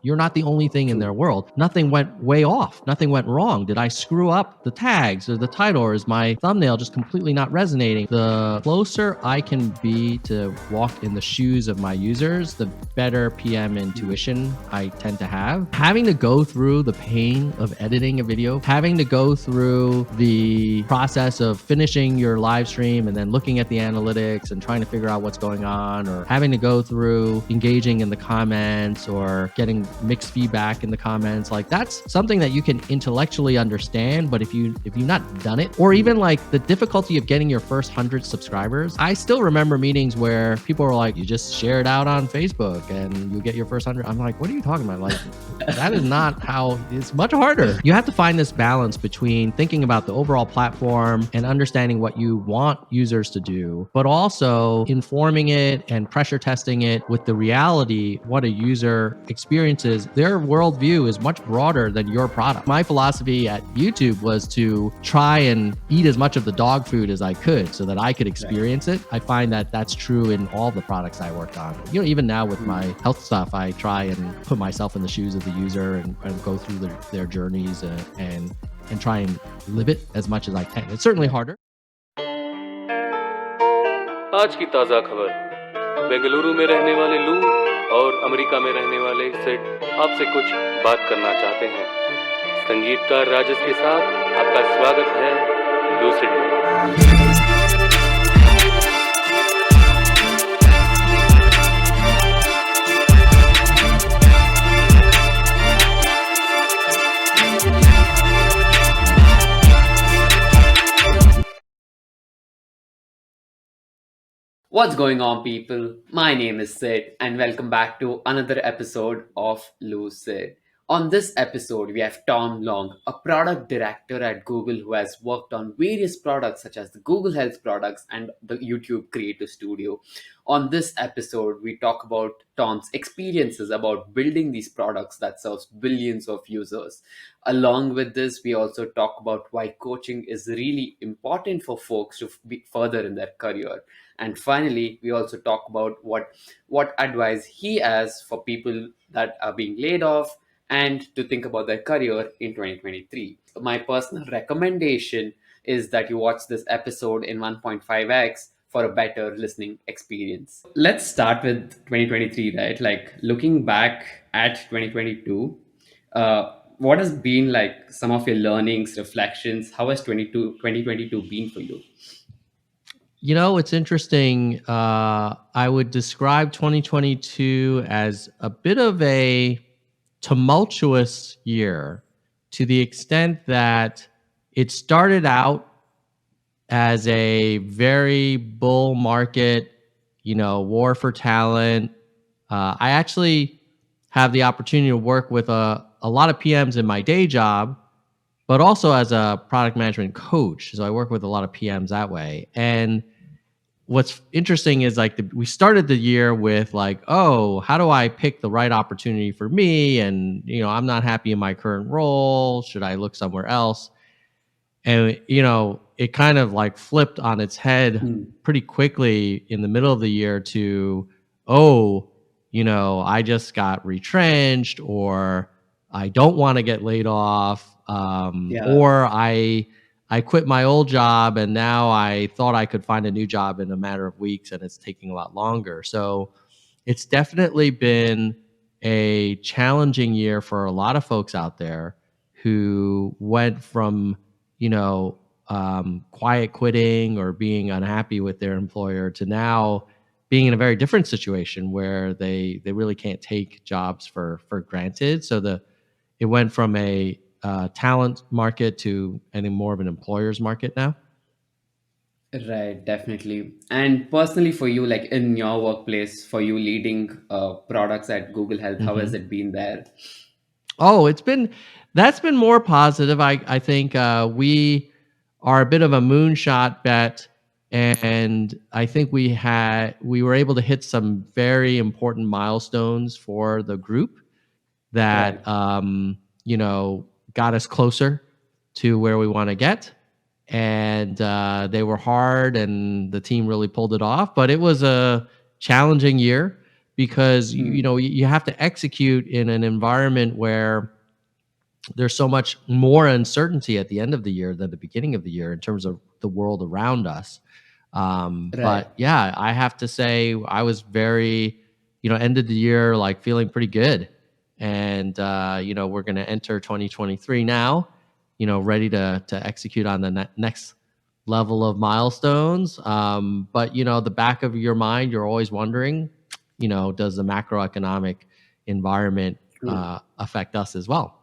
you're not the only thing in their world. Nothing went way off. Nothing went wrong. Did I screw up the tags or the title, or is my thumbnail just completely not resonating? The closer I can be to walk in the shoes of my users, the better PM intuition I tend to have. Having to go through the pain of editing a video, having to go through the process of finishing your live stream and then looking at the analytics and trying to figure out what's going on, or having to go through engaging in the comments or getting mixed feedback in the comments, like that's something that you can intellectually understand. But if you've not done it, or even like the difficulty of getting your first 100 subscribers, I still remember meetings where people were like, you just share it out on Facebook and you get your first 100. I'm like, what are you talking about? Like, that is not how. It's much harder. You have to find this balance between thinking about the overall platform and understanding what you want users to do, but also informing it and pressure testing it with the reality, what a user experiences. Their worldview is much broader than your product. My philosophy at YouTube was to try and eat as much of the dog food as I could so that I could experience it. I find that that's true in all the products I worked on. You know, even now with my health stuff, I try and put myself in the shoes of the user and go through their journeys and try and live it as much as I can. It's certainly harder. आज की ताज़ा खबर, बेंगलुरु में रहने वाले लू और America में रहने वाले सिड आपसे कुछ बात करना चाहते हैं। संगीतकार राजेश के साथ आपका स्वागत है लूसिड में। What's going on, people? My name is Sid, and welcome back to another episode of Lucid. On this episode, we have Tom Leung, a product director at Google who has worked on various products such as the Google Health products and the YouTube Creative Studio. On this episode, we talk about Tom's experiences about building these products that serves billions of users. Along with this, we also talk about why coaching is really important for folks to be further in their career. And finally, we also talk about what advice he has for people that are being laid off and to think about their career in 2023. My personal recommendation is that you watch this episode in 1.5x for a better listening experience. Let's start with 2023, right? Like looking back at 2022, what has been like some of your learnings, reflections? How has 2022 been for you? You know, it's interesting. I would describe 2022 as a bit of a tumultuous year, to the extent that it started out as a very bull market, war for talent. I actually have the opportunity to work with a lot of PMs in my day job, but also as a product management coach. So I work with a lot of PMs that way. And what's interesting is like we started the year with like, oh, how do I pick the right opportunity for me? And, I'm not happy in my current role. Should I look somewhere else? And, it kind of like flipped on its head pretty quickly in the middle of the year to, oh, I just got retrenched, or I don't want to get laid off, or I quit my old job and now I thought I could find a new job in a matter of weeks and it's taking a lot longer. So it's definitely been a challenging year for a lot of folks out there who went from, quiet quitting or being unhappy with their employer to now being in a very different situation where they really can't take jobs for granted. So it went from a talent market to any more of an employer's market now. Right, definitely. And personally, for you, like in your workplace, for you leading products at Google Health, how has it been there? Oh, that's been more positive. I think we are a bit of a moonshot bet, and I think we were able to hit some very important milestones for the group that got us closer to where we want to get. And they were hard and the team really pulled it off, but it was a challenging year. because Hmm. you have to execute in an environment where there's so much more uncertainty at the end of the year than the beginning of the year in terms of the world around us. Right. But yeah, I have to say I was very, ended the year like feeling pretty good. And, we're going to enter 2023 now, ready to execute on the next level of milestones. But, the back of your mind, you're always wondering, does the macroeconomic environment True. affect us as well?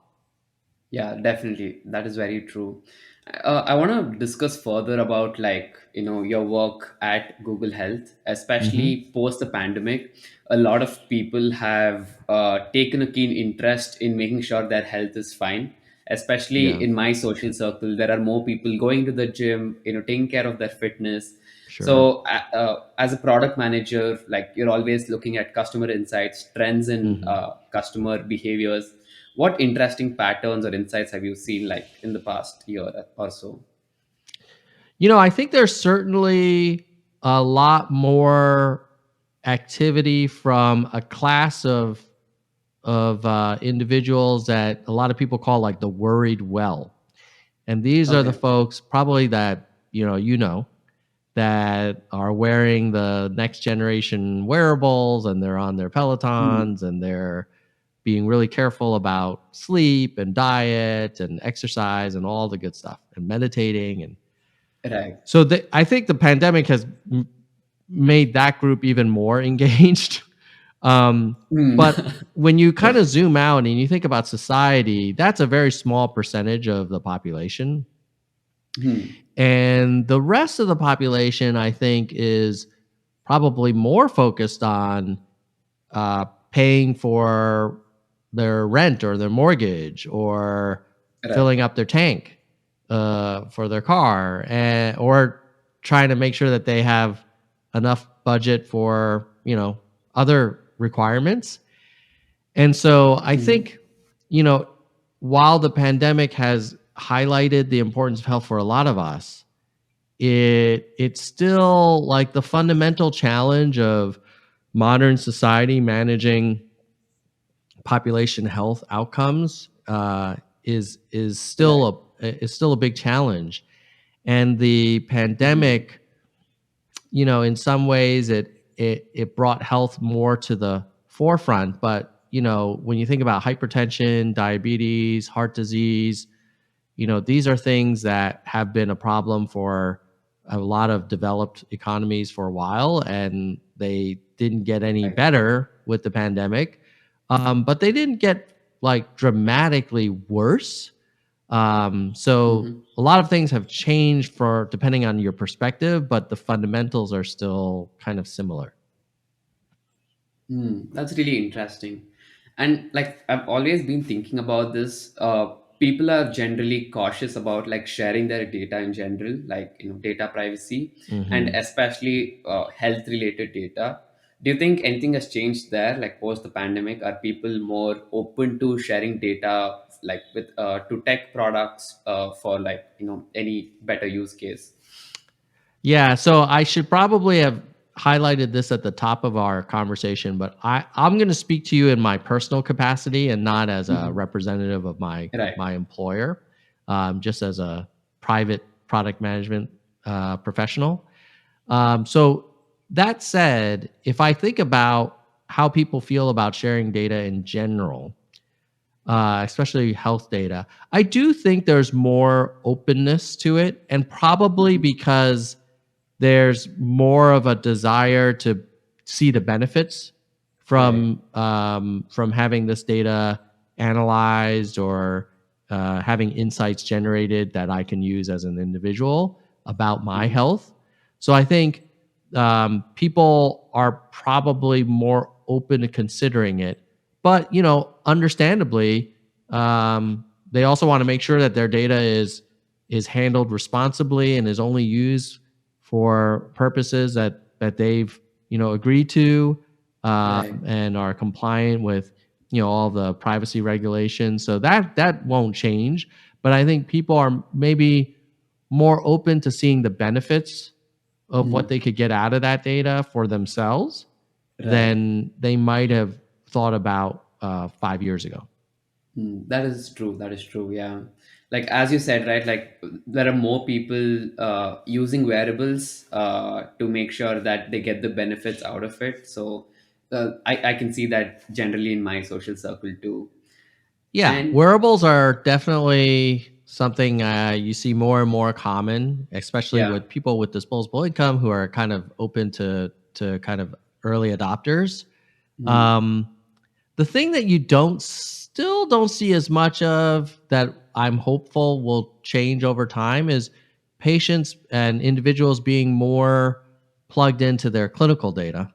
Yeah, definitely. That is very true. I want to discuss further about your work at Google Health, Hmm. especially post the pandemic. A lot of people have taken a keen interest in making sure their health is fine. Especially Yeah, in my social circle, there are more people going to the gym, taking care of their fitness. sure. So, as a product manager, like you're always looking at customer insights, trends in Hmm. customer behaviors. What interesting patterns or insights have you seen like in the past year or so? I think there's certainly a lot more activity from a class of individuals that a lot of people call like the worried well, and these are the Okay. folks probably that that are wearing the next generation wearables, and they're on their Hmm. Pelotons, and they're being really careful about sleep and diet and exercise and all the good stuff and meditating. And Right. so I think the pandemic has made that group even more engaged. Um, Hmm. but when you kind of zoom out and you think about society, that's a very small percentage of the population. Hmm. And the rest of the population, I think, is probably more focused on paying for their rent or their mortgage, or Right. filling up their tank for their car, or trying to make sure that they have enough budget for other requirements. And so I Hmm. think, you know, while the pandemic has highlighted the importance of health for a lot of us, it's still like the fundamental challenge of modern society managing population health outcomes Right. is still a big challenge. And the Hmm. pandemic, in some ways it brought health more to the forefront. But when you think about hypertension, diabetes, heart disease, these are things that have been a problem for a lot of developed economies for a while, and they didn't get any Right. better with the pandemic. But they didn't get like dramatically worse. So Hmm. a lot of things have changed for depending on your perspective, but the fundamentals are still kind of similar. Hmm, that's really interesting. And like I've always been thinking about this. People are generally cautious about like sharing their data in general, like data privacy, and Hmm. especially health related data. Do you think anything has changed there, like post the pandemic? Are people more open to sharing data, like with to tech products for like any better use case? Yeah, so I should probably have highlighted this at the top of our conversation, but I'm going to speak to you in my personal capacity and not as a Mhm. representative of Right. my employer, just as a private product management professional. So that said, if I think about how people feel about sharing data in general, especially health data, I do think there's more openness to it, and probably Mhm. because there's more of a desire to see the benefits Right. from having this data analyzed, or having insights generated that I can use as an individual about my Mhm. health. So I think people are probably more open to considering it, but understandably, they also want to make sure that their data is handled responsibly and is only used for purposes that they've agreed to, Right. and are compliant with all the privacy regulations. So that won't change. But I think people are maybe more open to seeing the benefits of what Mhm. they could get out of that data for themselves. Right. than they might have thought about 5 years ago. That is true. That is true. Yeah. Like as you said, right? Like there are more people using wearables to make sure that they get the benefits out of it. So I can see that generally in my social circle too. Yeah, And wearables are definitely something you see more and more common, especially yeah. with people with disposable income who are kind of open to kind of early adopters. Mm, Um, the thing that you don't see as much of that I'm hopeful will change over time is patients and individuals being more plugged into their clinical data,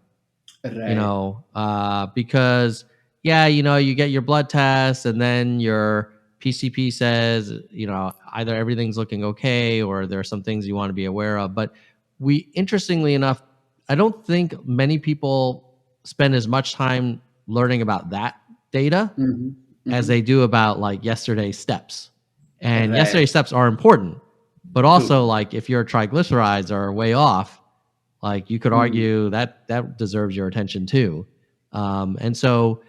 right. because yeah, you get your blood test and then your PCP says, either everything's looking okay or there are some things you want to be aware of. But interestingly enough, I don't think many people spend as much time learning about that data Hmm. as Hmm. they do about like yesterday's steps. And Right. yesterday's steps are important, but True. also like if your triglycerides are way off, like you could Mm, argue that that deserves your attention too. And so,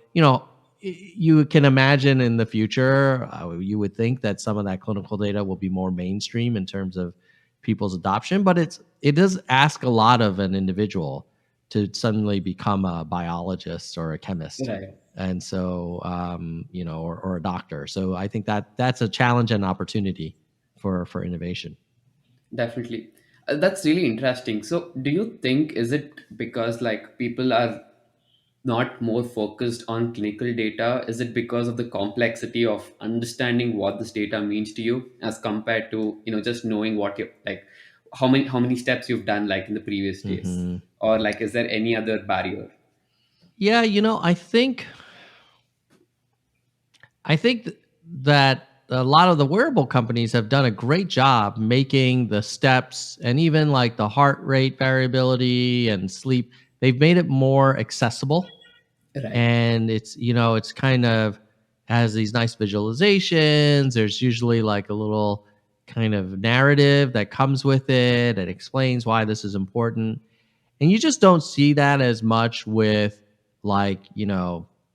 you can imagine in the future, you would think that some of that clinical data will be more mainstream in terms of people's adoption, but it does ask a lot of an individual to suddenly become a biologist or a chemist, right. and so or a doctor. So I think that that's a challenge and opportunity for innovation. Definitely. That's really interesting. So, do you think is it because like people are not more focused on clinical data? Is it because of the complexity of understanding what this data means to you as compared to, just knowing what you like how many steps you've done like in the previous days? Hmm. Or like is there any other barrier? Yeah, I think that a lot of the wearable companies have done a great job making the steps and even like the heart rate variability and sleep. They've made it more accessible, Right. and it's kind of has these nice visualizations. There's usually like a little kind of narrative that comes with it and explains why this is important. And you just don't see that as much with like,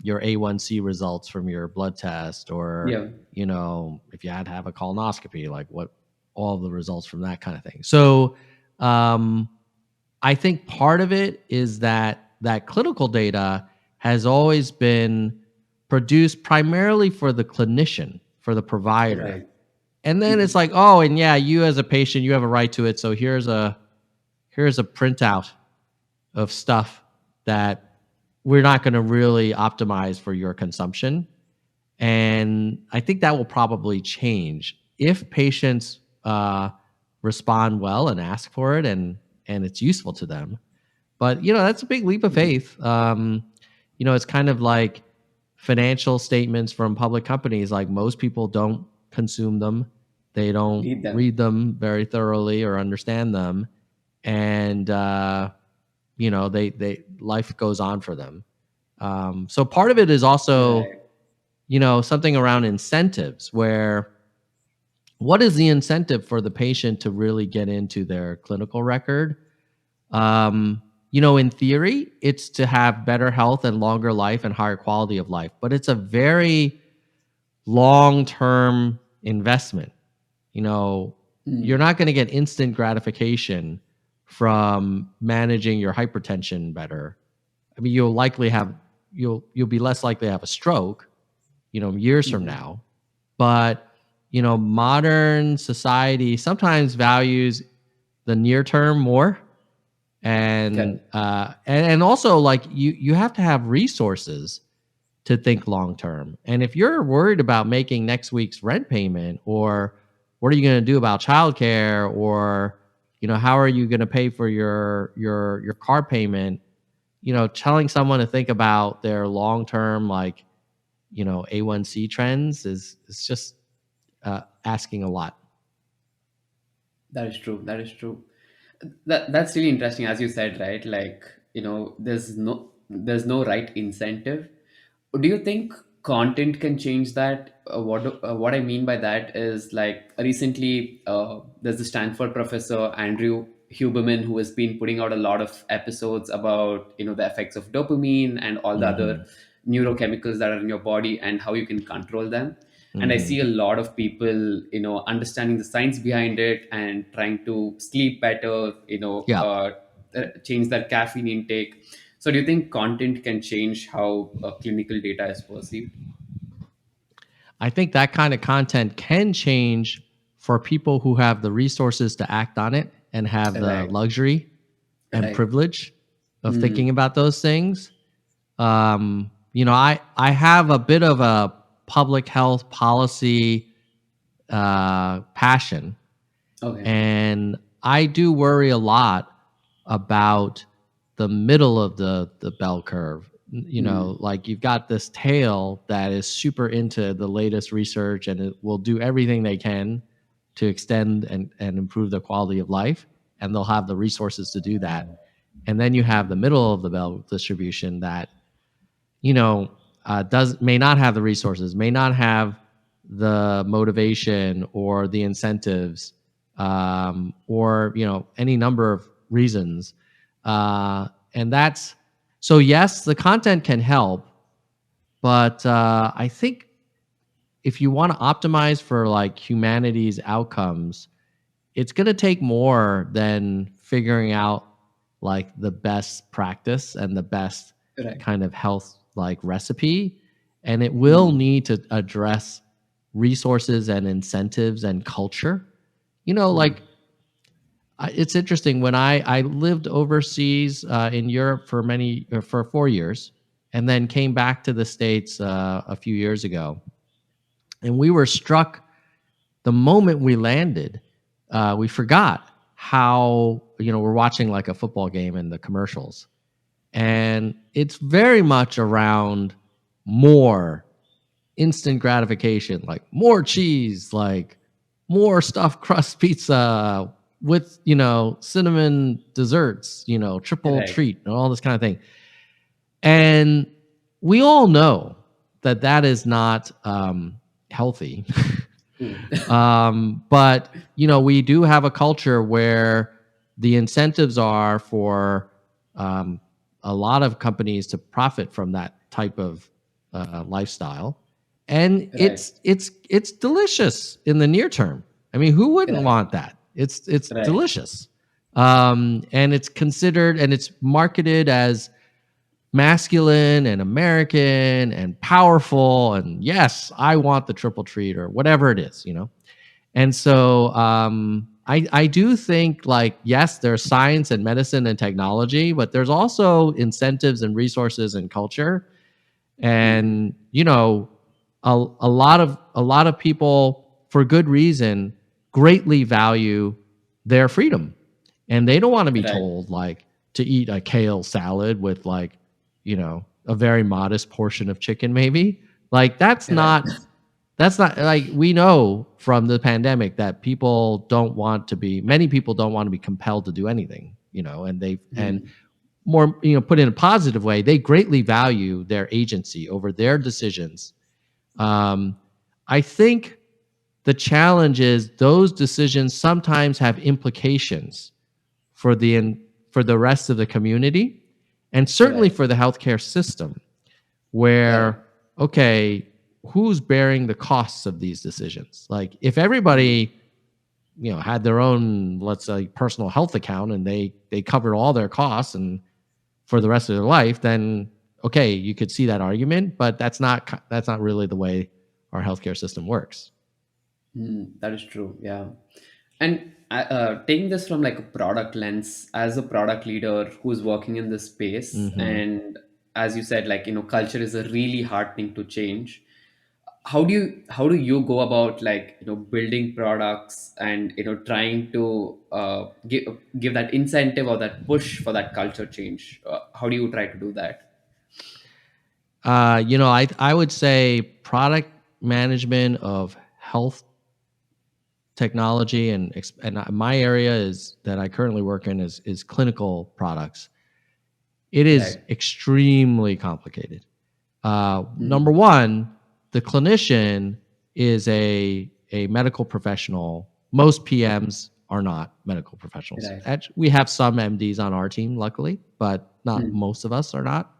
your A1C results from your blood test, or, Yeah. if you had to have a colonoscopy, like what all the results from that kind of thing. So, um, I think part of it is that that clinical data has always been produced primarily for the clinician, for the provider. Right. And then Mhm. it's like, oh, and yeah, you as a patient, you have a right to it. So here's a printout of stuff that we're not going to really optimize for your consumption. And I think that will probably change if patients respond well and ask for it, and it's useful to them. But that's a big leap of Mhm. faith. It's kind of like financial statements from public companies. Like most people don't consume them, they don't Need them. read them very thoroughly or understand them, and they life goes on for them. So part of it is also Right. something around incentives, where what is the incentive for the patient to really get into their clinical record? In theory, it's to have better health and longer life and higher quality of life, but it's a very long term investment. You know, you're Mm. not going to get instant gratification from managing your hypertension better. I mean, you'll be less likely to have a stroke, years from Mhm. now. But, modern society sometimes values the near term more, and Correct. and also like you have to have resources to think long term. And if you're worried about making next week's rent payment, or what are you going to do about childcare, or how are you going to pay for your car payment, telling someone to think about their long term, like A1C trends is just asking a lot. That is true. That is true. That's really interesting, as you said, right? Like, there's no right incentive. Do you think content can change that? What I mean by that is like recently, there's the Stanford professor Andrew. Huberman, who has been putting out a lot of episodes about the effects of dopamine and all the other Mm-hmm. neurochemicals that are in your body and how you can control them. And I Mm-hmm. see a lot of people understanding the science behind it and trying to sleep better, Yeah. change their caffeine intake. So do you think content can change how clinical data is perceived? I think that kind of content can change for people who have the resources to act on it and have the Right. luxury and Right. privilege of thinking Hmm. about those things. I have a bit of a public health policy passion, Okay. and I do worry a lot about the middle of the bell curve. Hmm. Like you've got this tail that is super into the latest research and it will do everything they can to extend and improve the quality of life, and they'll have the resources to do that. And then you have the middle of the bell distribution that you know, does may not have the resources, may not have the motivation or the incentives, or any number of reasons, and that's so. Yes, the content can help, but I think if you want to optimize for like humanity's outcomes, it's going to take more than figuring out like the best practice and the best Right. kind of health like recipe, and it will Hmm. need to address resources and incentives and culture. Hmm. Like it's interesting when I lived overseas in Europe for 4 years, and then came back to the States a few years ago, and we were struck the moment we landed. We forgot how we're watching like a football game in the commercials, and it's very much around more instant gratification, like more cheese, like more stuffed crust pizza with cinnamon desserts, triple Right. treat and all this kind of thing. And we all know that that is not healthy. Hmm. But we do have a culture where the incentives are for um, a lot of companies to profit from that type of lifestyle, and Right. it's delicious in the near term. I mean, who wouldn't Right. want that? It's Right. delicious, and it's considered and it's marketed as masculine and American and powerful. And yes, I want the triple treat or whatever it is. And so I do think like, yes, there's science and medicine and technology, but there's also incentives and resources and culture. Hmm. And, a lot of people for good reason greatly value their freedom, and they don't want to be Right. told like to eat a kale salad with like a very modest portion of chicken maybe. Like Right. that's not like, we know from the pandemic that many people don't want to be compelled to do anything, and Hmm. more, put in a positive way, they greatly value their agency over their decisions. um, I think the challenge is those decisions sometimes have implications for the rest of the community, and certainly Right. for the healthcare system, Right. where, okay, who's bearing the costs of these decisions? Like if Hmm. everybody had their own, let's say, personal health account, and they covered all their costs and for the rest of their life, then okay, you could see that argument, but that's not really the way our healthcare system works. That is true. Yeah. And taking this from like a product lens, as a product leader who's working in this space, Hmm. and as you said, like culture is a really hard thing to change. How do you go about like building products and trying to give that incentive or that push for that culture change? How do you try to do that? I would say product management of health technology and my area is that I currently work in is clinical products. It is Right. extremely complicated. Number Hmm. one, the clinician is a medical professional. Most PMs are not medical professionals. Right. We have some MDs on our team, luckily, but not Mm. most of us are not.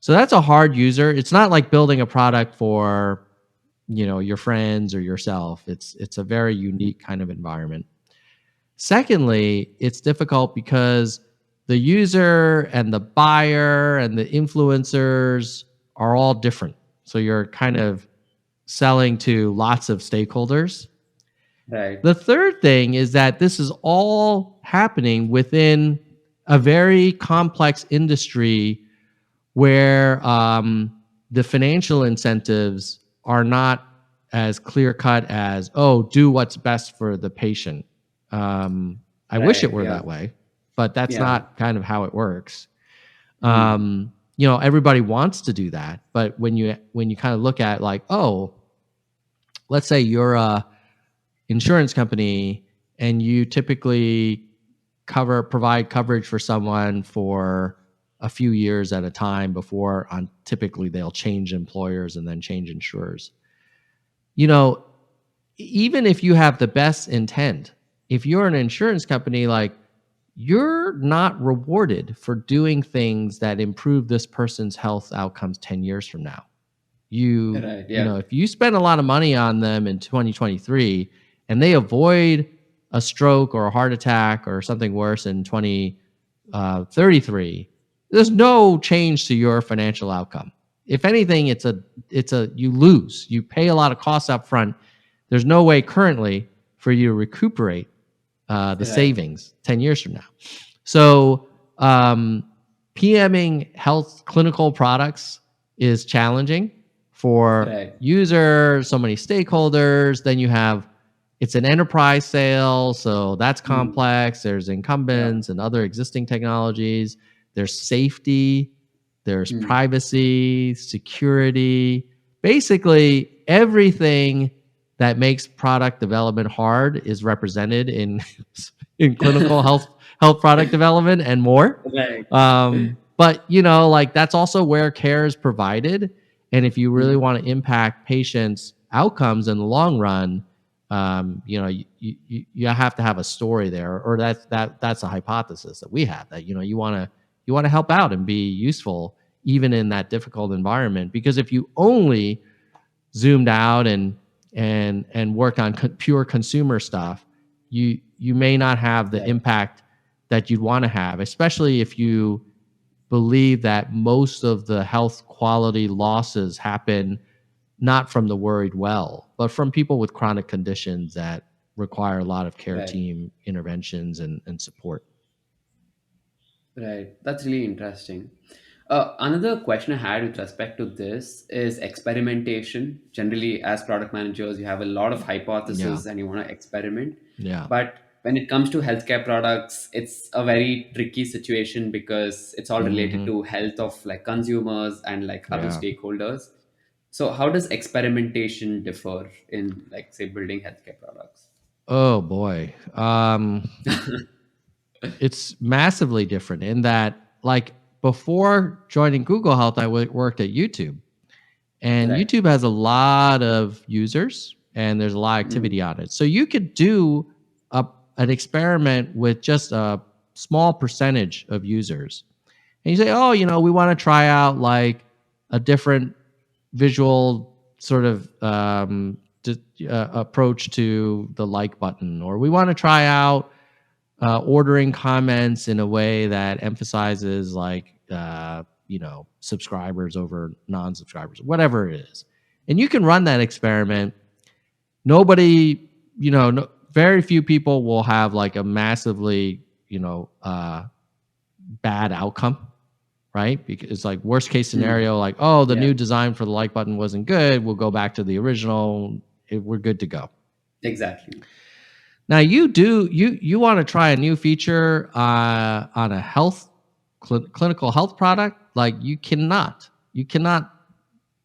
So that's a hard user. It's not like building a product for, your friends or yourself. It's a very unique kind of environment. Secondly, it's difficult because the user and the buyer and the influencers are all different. So you're kind of selling to lots of stakeholders. Right. The third thing is that this is all happening within a very complex industry where the financial incentives are not as clear cut as, oh, do what's best for the patient. I wish it Right. were Yeah. that way, but that's Yeah. not kind of how it works. Mm. Everybody wants to do that, but when you kind of look at like, oh, let's say you're a insurance company and you typically provide coverage for someone for a few years at a time before typically they'll change employers and then change insurers. You know, even if you have the best intent, if you're an insurance company, like, you're not rewarded for doing things that improve this person's health outcomes 10 years from now. Right. Yeah. If you spend a lot of money on them in 2023 and they avoid a stroke or a heart attack or something worse in 2033, there's no change to your financial outcome. If anything, you lose. You pay a lot of costs up front. There's no way currently for you to recuperate the Right. savings 10 years from now. So PMing health clinical products is challenging for Right. users, so many stakeholders. Then it's an enterprise sale, so that's Mm. complex. There's Yeah. incumbents and other existing technologies. There's safety, there's Mm. privacy, security. Basically, everything that makes product development hard is represented in in clinical health product development and more. Right. But like, that's also where care is provided. And if you really Mm. want to impact patients' outcomes in the long run, you have to have a story there, or that's a hypothesis that we have, that you want to help out and be useful even in that difficult environment. Because if you only zoomed out and worked on pure consumer stuff, you may not have the Right. impact that you'd want to have, especially if you believe that most of the health quality losses happen not from the worried well, but from people with chronic conditions that require a lot of care Right. team interventions and support. Right. That's really interesting. Another question I had with respect to this is experimentation. Generally, as product managers, you have a lot of Yeah. hypotheses and you want to experiment. Yeah. But when it comes to healthcare products, it's a very tricky situation because it's all related Hmm. to health of like consumers and like other Yeah. stakeholders. So, how does experimentation differ in like say building healthcare products? Oh boy. It's massively different in that, like, before joining Google Health, I worked at YouTube. And Right. YouTube has a lot of users and there's a lot of Mm. activity on it. So you could do an experiment with just a small percentage of users. And you say, oh, we want to try out like a different visual sort of approach to the like button, or we want to try out ordering comments in a way that emphasizes like subscribers over non-subscribers, whatever it is. And you can run that experiment. Nobody, no, very few people will have like a massively bad outcome, right? Because it's like worst case Mm. scenario, like, oh, the Yeah. new design for the like button wasn't good, we'll go back to the original, we're good to go. Exactly. Now you want to try a new feature on a clinical health product. Like, you cannot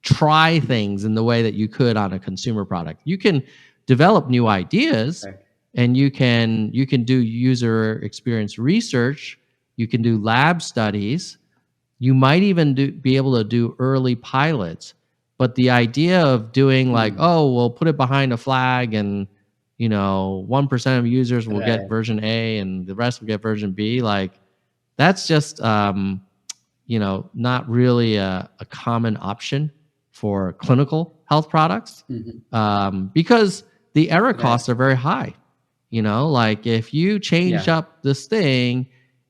try things in the way that you could on a consumer product. You can develop new ideas, Right. and you can do user experience research. You can do lab studies. You might even be able to do early pilots. But the idea of doing like, Mm. oh, we'll put it behind a flag and 1% of users will get Right. version A and the rest will get version B. Like that's just, not really a common option for clinical health products, Mhm. because the error Right. costs are very high. Like if you change Yeah. up this thing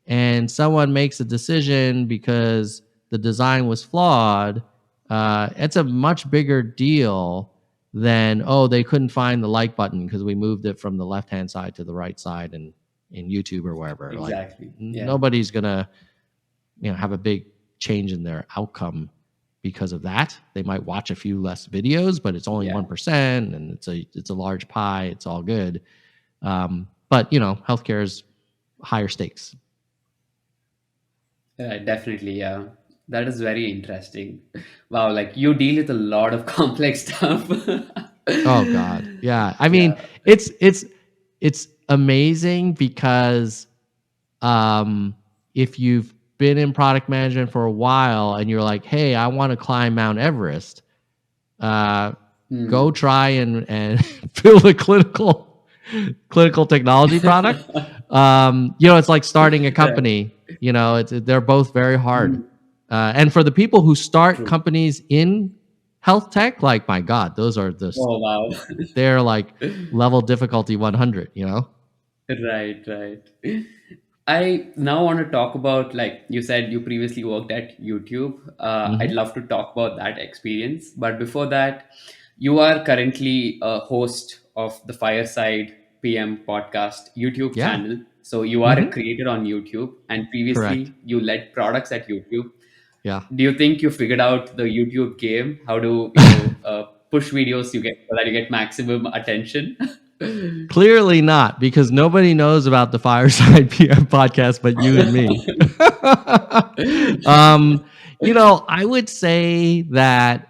and someone makes a decision because the design was flawed, it's a much bigger deal than, oh, they couldn't find the like button because we moved it from the left hand side to the right side and in YouTube or wherever. Like Exactly. Yeah. nobody's gonna have a big change in their outcome because of that. They might watch a few less videos, but it's only Yeah. 1%, and it's a large pie. It's all good. But healthcare is higher stakes. Right. Definitely. Yeah. That is very interesting. Wow. Like you deal with a lot of complex stuff. Oh God, yeah. I mean, Yeah. it's amazing because if you've been in product management for a while and you're like, hey, I want to climb Mount Everest, uh, go Hmm. try and build a clinical technology product. It's like starting a Right. company. They're both very hard. Hmm. And for the people who start True. companies in health tech, like my God, those are Oh wow. they're like level difficulty 100. Right, right. I now want to talk about, like you said, you previously worked at YouTube. I'd Hmm. love to talk about that experience. But before that, you are currently a host of the Fireside PM podcast YouTube Yeah. channel. So you are a Hmm. creator on YouTube, and Correct. previously you led products at YouTube. Yeah. Do you think you figured out the YouTube game? How to, push videos you get so that you get maximum attention? Clearly not, because nobody knows about the Fireside PM podcast but you and me. um, I would say that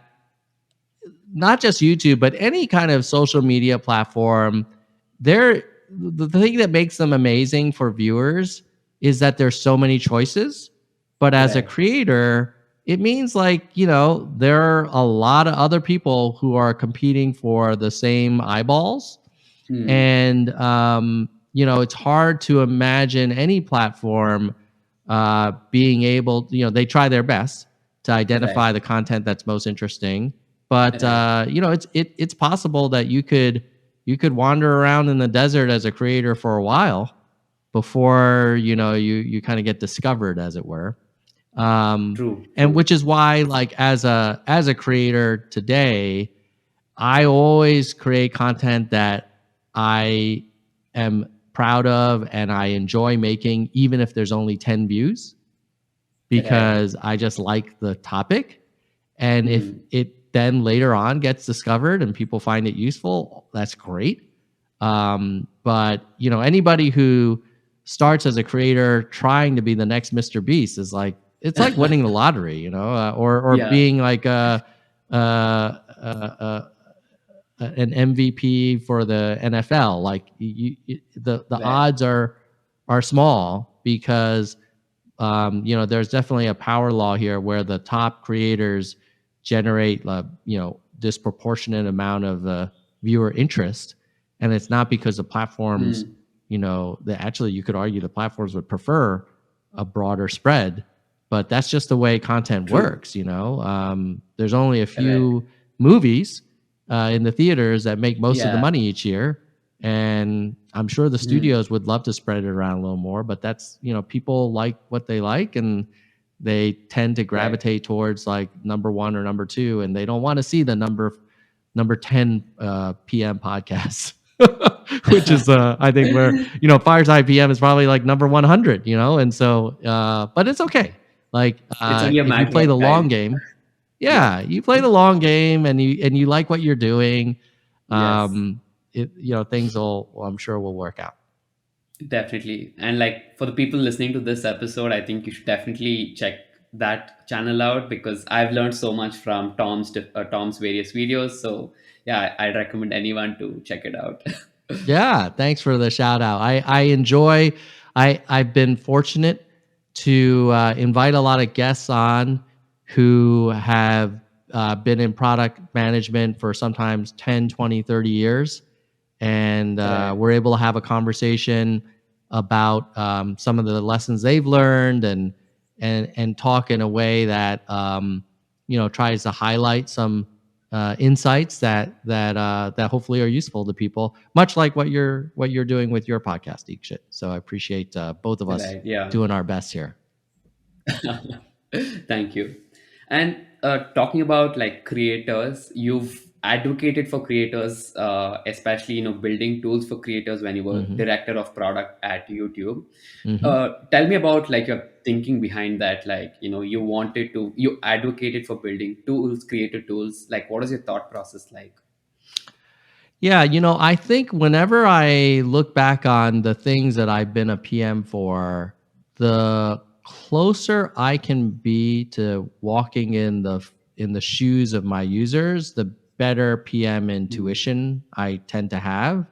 not just YouTube, but any kind of social media platform, they're the thing that makes them amazing for viewers is that there's so many choices. But as a Right. creator, it means like, there are a lot of other people who are competing for the same eyeballs. Hmm. And it's hard to imagine any platform being able, they try their best to Right. identify the content that's most interesting, but Right. it's possible that you could wander around in the desert as a creator for a while before you kind of get discovered, as it were. True. And True. which is why, like, as a creator today, I always create content that I am proud of and I enjoy making, even if there's only 10 views, Right. because I just like the topic. And if Hmm. it then later on gets discovered and people find it useful, that's great. But anybody who starts as a creator trying to be the next Mr. Beast is like, it's like winning the lottery, or Yeah. being like an MVP for the NFL. Like the Right. odds are small because there's definitely a power law here where the top creators generate disproportionate amount of viewer interest, and it's not because the platforms, Hmm. that actually you could argue the platforms would prefer a broader spread, but that's just the way content True. works. There's only a Right. few movies in the theaters that make most of the Yeah. money each year. And I'm sure the Hmm. studios would love to spread it around a little more, but that's, people like what they like, and they tend to Right. gravitate towards like number one or number two, and they don't want to see the number 10 PM podcasts, which is, I think, where, Fireside PM is probably like number 100, and so, but it's okay. Like, It's only a if you matter play of the long time. game, Yeah. yeah, you play the long game and you like what you're doing, Yes. um, things will, I'm sure, will work out. Definitely. And like for the people listening to this episode, I think you should definitely check that channel out because I've learned so much from Tom's various videos. So yeah, I'd recommend anyone to check it out. Yeah, thanks for the shout out. I enjoy. I've been fortunate to invite a lot of guests on who have been in product management for sometimes 10, 20, 30 years. and Right. we're able to have a conversation about some of the lessons they've learned, and talk in a way that tries to highlight some insights that hopefully are useful to people, much like what you're doing with your podcast, Deekshit. So I appreciate both of us Right. Yeah. doing our best here. Thank you. And talking about like creators, you've advocated for creators, especially building tools for creators when you were Hmm. director of product at YouTube. Hmm. Tell me about like your thinking behind that. Like you advocated for building tools, creator tools. Like, what is your thought process like? Yeah, I think whenever I look back on the things that I've been a PM for, the closer I can be to walking in the shoes of my users, the better PM Mm, intuition I tend to have.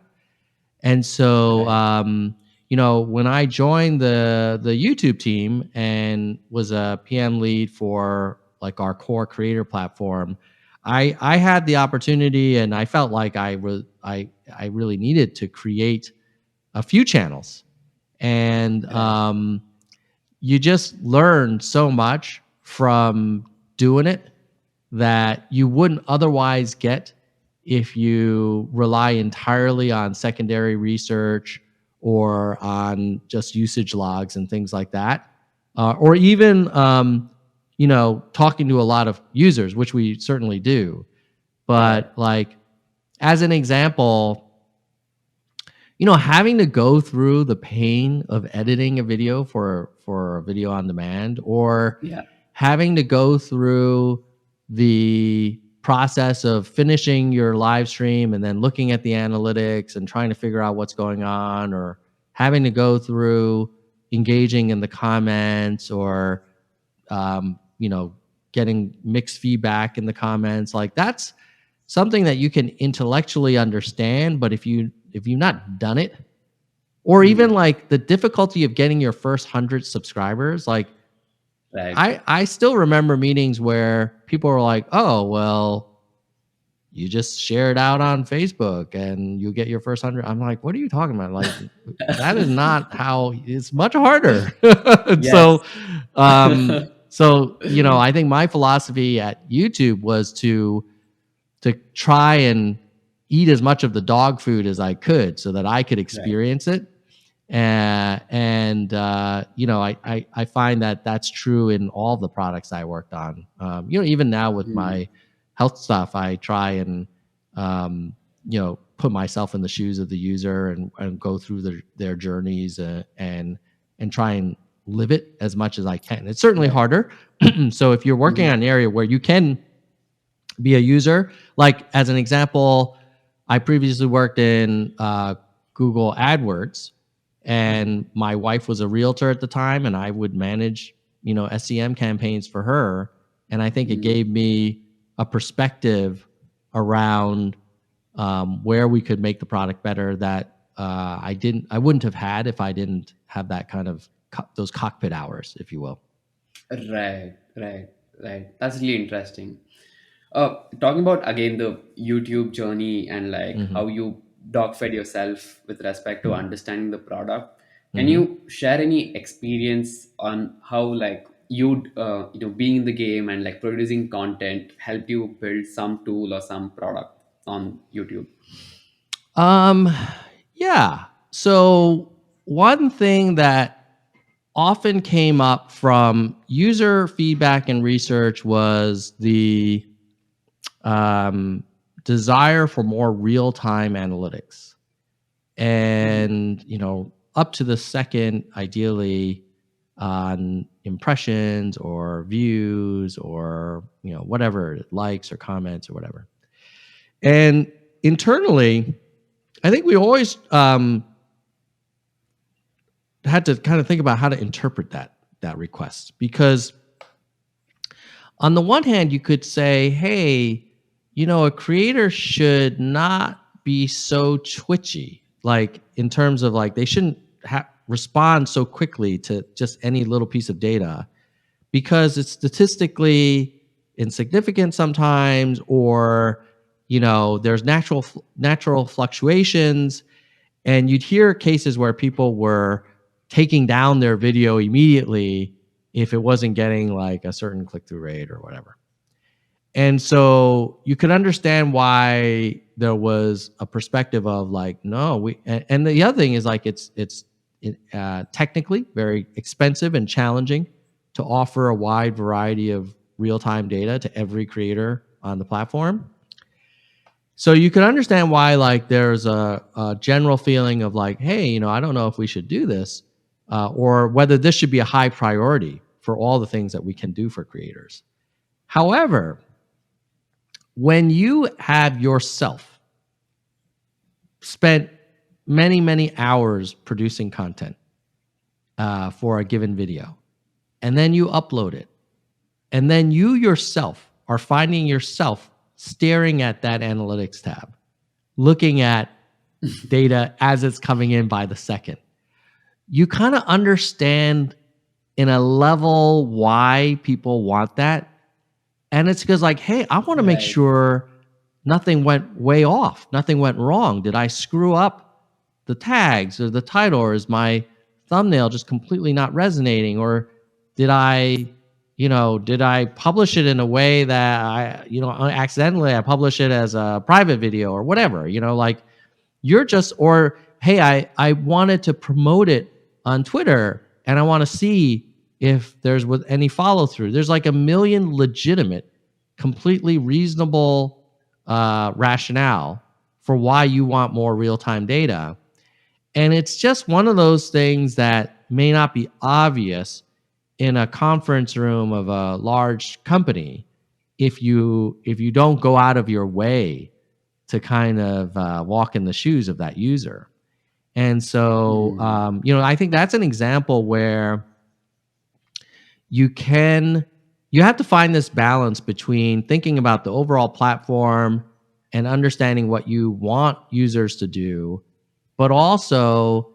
And so, right. when I joined the YouTube team and was a PM lead for like our core creator platform, I had the opportunity, and I felt like I really needed to create a few channels, and Right. you just learn so much from doing it that you wouldn't otherwise get if you rely entirely on secondary research or on just usage logs and things like that, or even talking to a lot of users, which we certainly do. Right. But like, as an example, having to go through the pain of editing a video for a video on demand, or Yeah. having to go through the process of finishing your live stream and then looking at the analytics and trying to figure out what's going on, or having to go through engaging in the comments, or getting mixed feedback in the comments, like that's something that you can intellectually understand, but if you've not done it, or even Mm, like the difficulty of getting your first 100 subscribers, like right. I still remember meetings where people were like, "Oh, well, you just share it out on Facebook and you get your first 100." I'm like, "What are you talking about? Like, that is not how. It's much harder." And Yes. I think my philosophy at YouTube was to try and eat as much of the dog food as I could so that I could Right. experience it. I find that that's true in all the products I worked on. Even now with Mm, my health stuff, I try and put myself in the shoes of the user, and go through their journeys, and try and live it as much as I can. It's certainly right. harder. So if you're working Mhm, on an area where you can be a user. Like, as an example, I previously worked in Google AdWords, mhm, and my wife was a realtor at the time, and I would manage SEM campaigns for her. And I think it mm. gave me a perspective around where we could make the product better that I wouldn't have had if I didn't have that kind of those cockpit hours, if you will. Right, right, right. That's really interesting. Talking about again the YouTube journey and like Hmm. how you dogfed yourself with respect to understanding the product. Can Hmm. you share any experience on how like being in the game and like producing content helped you build some tool or some product on YouTube? Um, yeah. So one thing that often came up from user feedback and research was the um, desire for more real-time analytics, Mm, and up to the second, ideally, on impressions or views, or whatever, likes or comments or whatever. And internally, I think we always had to kind of think about how to interpret that request, because on the one hand you could say, hey, a creator should not be so twitchy, like in terms of like they shouldn't respond so quickly to just any little piece of data, because it's statistically insignificant sometimes, or there's natural fluctuations, and you'd hear cases where people were taking down their video immediately if it wasn't getting like a certain click-through rate or whatever. And so you could understand why there was a perspective of like, no, and the other thing is like it's technically very expensive and challenging to offer a wide variety of real-time data to every creator on the platform. So you can understand why like there's a general feeling of like, hey, I don't know if we should do this, or whether this should be a high priority for all the things that we can do for creators. However, when you have yourself spent many, many hours producing content for a given video, and then you upload it, and then you yourself are finding yourself staring at that analytics tab, looking at data as it's coming in by the second, you kind of understand in a level why people want that. And it's because like, hey, I want to make sure nothing went way off, nothing went wrong. Did I screw up the tags or the title, or is my thumbnail just completely not resonating? Or did I publish it in a way that accidentally I publish it as a private video or whatever, like you're just, or hey, I wanted to promote it on Twitter and I want to see if there's with any follow through. There's like a million legitimate, completely reasonable rationale for why you want more real-time data. And it's just one of those things that may not be obvious in a conference room of a large company if you don't go out of your way to kind of walk in the shoes of that user. And so, I think that's an example where you have to find this balance between thinking about the overall platform and understanding what you want users to do, but also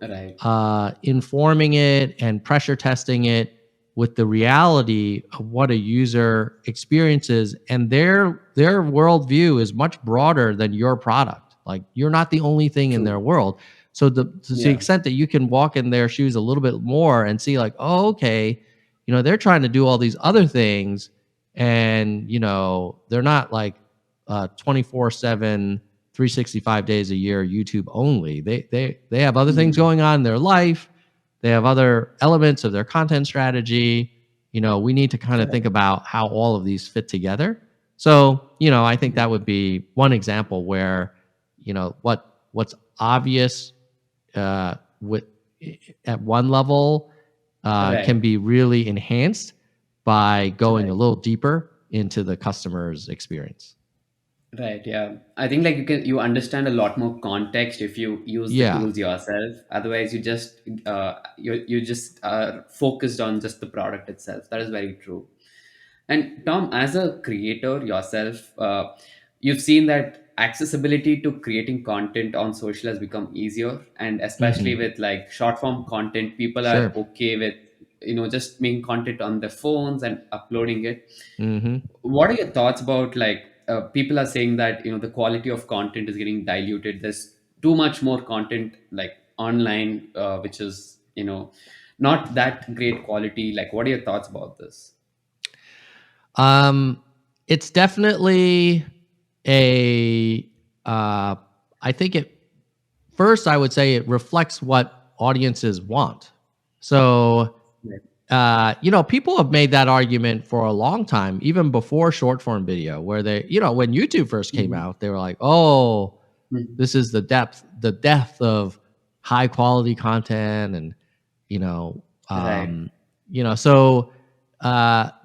informing it and pressure testing it with the reality of what a user experiences, and their worldview is much broader than your product. Like you're not the only thing in their world. So to the extent that you can walk in their shoes a little bit more and see like, oh, okay, they're trying to do all these other things, and they're not like 24/7, 365 days a year YouTube only. They have other things going on in their life. They have other elements of their content strategy. We need to kind of think about how all of these fit together. So, I think that would be one example where, what's obvious with at one level can be really enhanced by going a little deeper into the customer's experience. Right. Yeah. I think like you understand a lot more context if you use the tools yourself. Otherwise, you just focused on just the product itself. That is very true. And Tom, as a creator yourself, you've seen that accessibility to creating content on social has become easier, and especially with like short form content, people are okay with just making content on their phones and uploading it. What are your thoughts about like people are saying that the quality of content is getting diluted? There's too much more content like online, which is not that great quality. Like, what are your thoughts about this? It's definitely I think first I would say it reflects what audiences want. So, people have made that argument for a long time, even before short form video, where they, when YouTube first came out, they were like, oh, this is the depth of high quality content. And, so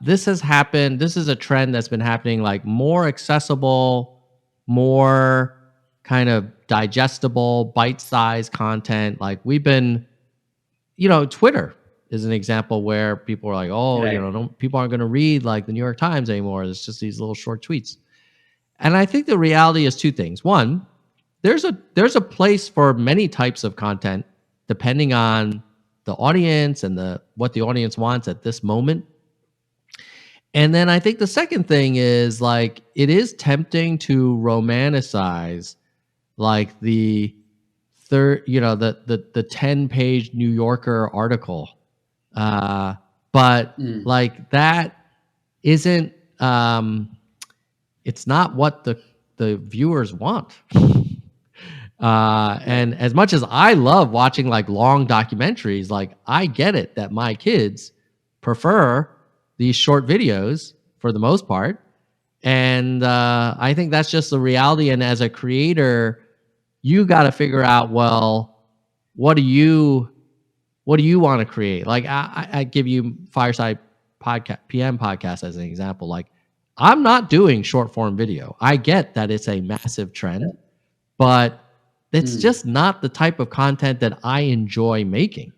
this has happened. This is a trend that's been happening, like more accessible, more kind of digestible, bite-sized content. Like we've been, Twitter is an example where people are like, oh, people aren't going to read like the New York Times anymore. It's just these little short tweets. And I think the reality is two things. One, there's a place for many types of content depending on the audience and what the audience wants at this moment. And then I think the second thing is like it is tempting to romanticize like the third, the 10-page New Yorker article. But Mm, like that isn't it's not what the viewers want. right. And as much as I love watching like long documentaries, like I get it that my kids prefer these short videos for the most part. And I think that's just the reality. And as a creator, you got to figure out, well, what do you want to create? Like I give you Fireside podcast, PM podcast as an example. Like I'm not doing short form video. I get that it's a massive trend, but it's Mm, just not the type of content that I enjoy making.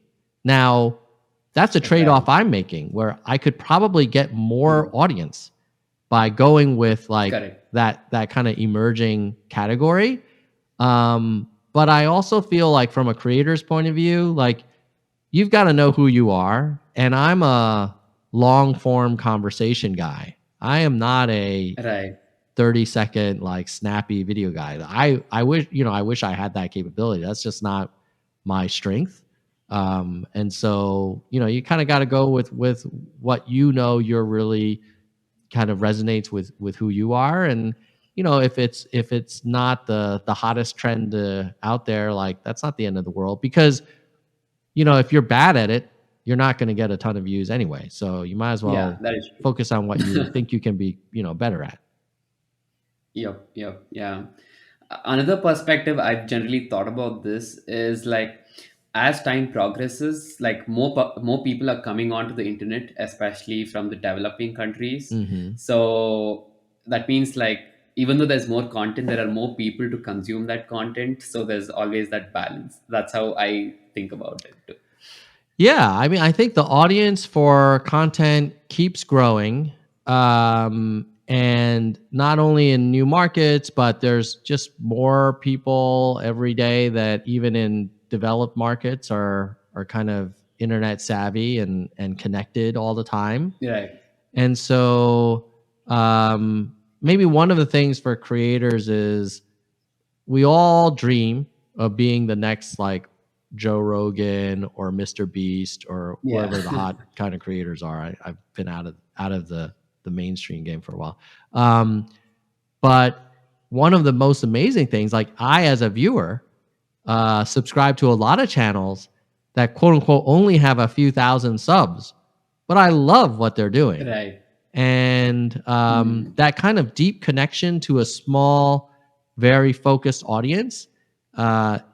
Now, that's a right. trade-off I'm making where I could probably get more Mm, audience by going with like correct. that kind of emerging category. But I also feel like from a creator's point of view, like you've got to know who you are. And I'm a long form conversation guy. I am not a Right. 30-second like snappy video guy. I wish I had that capability. That's just not my strength. And so, you kind of got to go with what you're really kind of resonates with who you are. And if it's not the hottest trend out there, like that's not the end of the world, because if you're bad at it, you're not going to get a ton of views anyway. So you might as Yeah, well that is focus on what you true. think you can be, better at. Yep, yeah. Another perspective I've generally thought about this is like as time progresses, like more people are coming onto the internet, especially from the developing countries. Hmm. So that means like even though there's more content, there are more people to consume that content. So there's always that balance. That's how I think about it too. Yeah, I mean, I think the audience for content keeps growing, and not only in new markets, but there's just more people every day that even in developed markets are kind of internet savvy and connected all the time. Right. And so, maybe one of the things for creators is we all dream of being the next like Joe Rogan or Mr. Beast or Yeah. whoever the hot kind of creators are. I've been out of the mainstream game for a while. Um, but one of the most amazing things, like I as a viewer, subscribe to a lot of channels that quote unquote only have a few thousand subs, but I love what they're doing. Right. And Mm, that kind of deep connection to a small, very focused audience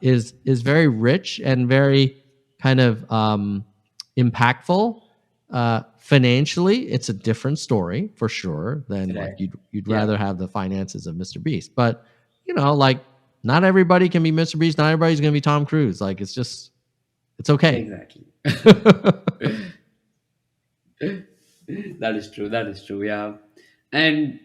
is very rich and very kind of impactful. Financially, it's a different story for sure than like right. you'd Yeah. rather have the finances of Mr. Beast, but like not everybody can be Mr. Beast. Not everybody's going to be Tom Cruise. Like it's okay. Exactly. That is true. That is true. Yeah. And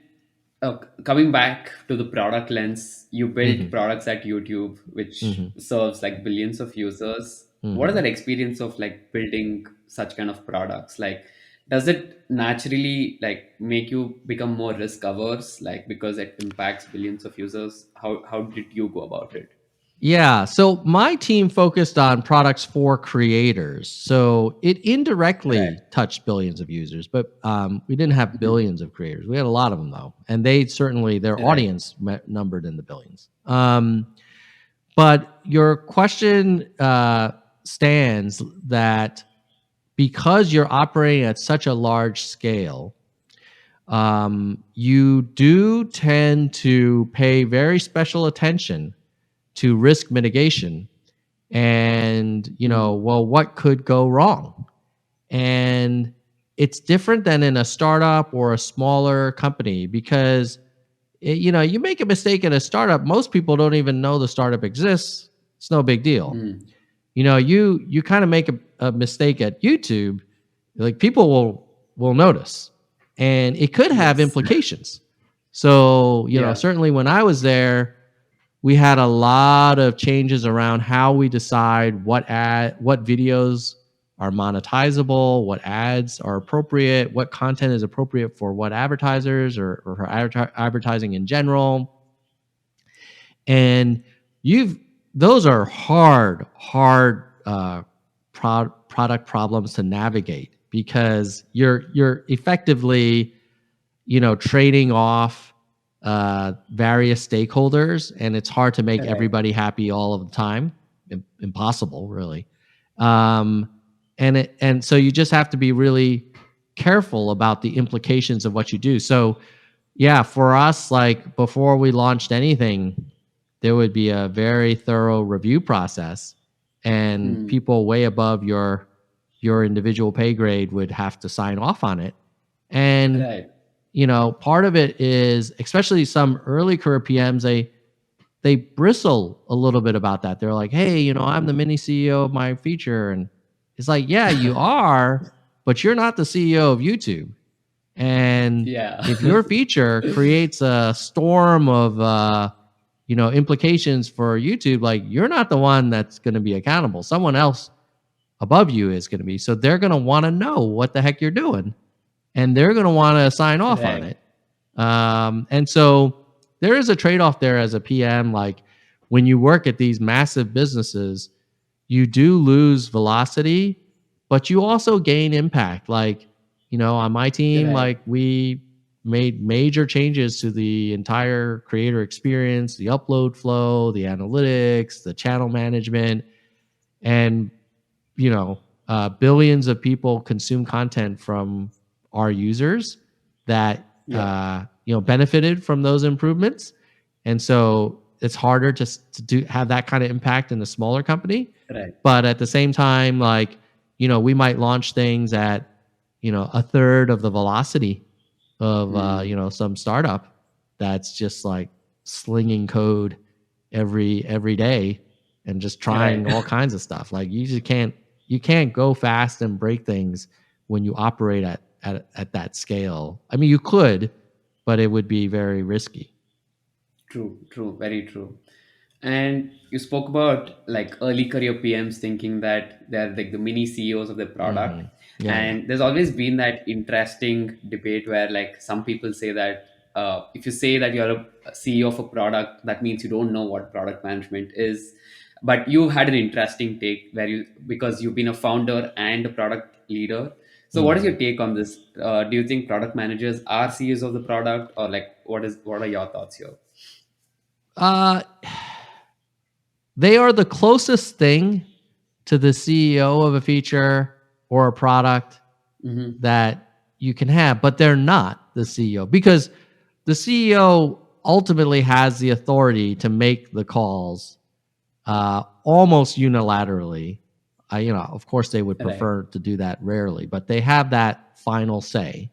coming back to the product lens, you build Hmm. products at YouTube, which Hmm. serves like billions of users. What is Hmm. that experience of like building such kind of products? Like, does it naturally like make you become more risk averse? Like because it impacts billions of users. How did you go about it? Yeah. So my team focused on products for creators. So it Right. indirectly touched billions of users, but we didn't have Mhm. billions of creators. We had a lot of them though, and they certainly their Right. audience numbered in the billions. But your question stands that because you're operating at such a large scale, you do tend to pay very special attention to risk mitigation and Mm. well, what could go wrong? And it's different than in a startup or a smaller company because you make a mistake in a startup, most people don't even know the startup exists. It's no big deal. Mm. You kind of make a mistake at YouTube, like people will notice, and it could have Yes. implications. So Yeah. certainly when I was there, we had a lot of changes around how we decide what videos are monetizable, what ads are appropriate, what content is appropriate for what advertisers or for advertising in general. And those are hard product problems to navigate, because you're effectively, trading off various stakeholders, and it's hard to make Right. everybody happy all of the time. Impossible, really. And so you just have to be really careful about the implications of what you do. So yeah, for us, like before we launched anything, there would be a very thorough review process, and people way above your individual pay grade would have to sign off on it. And Right. part of it is, especially some early career PMs, they bristle a little bit about that. They're like, "Hey, I'm the mini CEO of my feature," and it's like, "Yeah, you are, but you're not the CEO of YouTube." And Yeah. if your feature creates a storm of implications for YouTube, like, you're not the one that's going to be accountable. Someone else above you is going to be. So they're going to want to know what the heck you're doing, and they're going to want to sign off on Right. it. And so there is a trade-off there as a PM. Like, when you work at these massive businesses, you do lose velocity, but you also gain impact. Like, on my team, Right. like, we made major changes to the entire creator experience, the upload flow, the analytics, the channel management, and billions of people consume content from our users that Yeah. benefited from those improvements. And so it's harder to have that kind of impact in a smaller company. Right. But at the same time, like, we might launch things at a third of the velocity of some startup that's just like slinging code every day and just Right. trying all kinds of stuff. Like, you can't go fast and break things when you operate at that scale. I mean, you could, but it would be very risky. True, very true. And you spoke about like early career PMs thinking that they're like the mini CEOs of the product. Hmm. Yeah, yeah. And there's always been that interesting debate where like some people say that if you say that you're a CEO of a product, that means you don't know what product management is. But you had an interesting take where because you've been a founder and a product leader. So what is Hmm. your take on this? Do you think product managers are CEOs of the product, or like what are your thoughts here? Uh, they are the closest thing to the CEO of a feature or a product Hmm. that you can have, but they're not the CEO, because the CEO ultimately has the authority to make the calls almost unilaterally. Of course, they would Right. prefer to do that rarely, but they have that final say.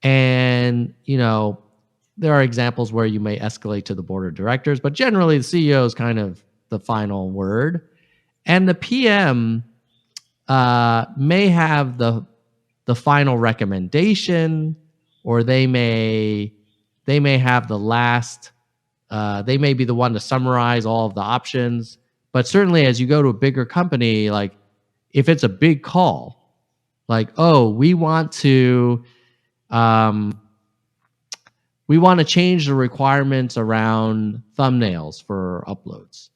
And there are examples where you may escalate to the board of directors, but generally the CEO is kind of the final word. And the PM may have the final recommendation, or they may have the last. They may be the one to summarize all of the options. But certainly, as you go to a bigger company, like, if it's a big call, like, oh, um, we want to change the requirements around thumbnails for uploads.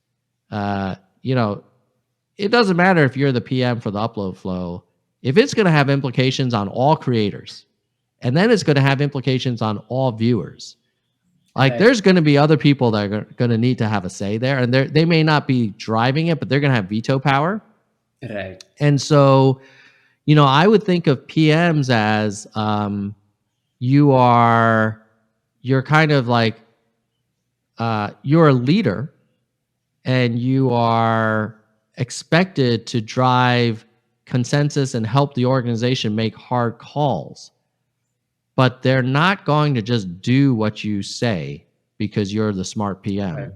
Uh, you know, it doesn't matter if you're the PM for the upload flow. If it's going to have implications on all creators, and then it's going to have implications on all viewers, like, Right. there's going to be other people that are going to need to have a say there, and they may not be driving it, but they're going to have veto power. Right. And so, I would think of PMs as you are you're kind of like you're a leader, and you are expected to drive consensus and help the organization make hard calls. But they're not going to just do what you say because you're the smart Right. PM.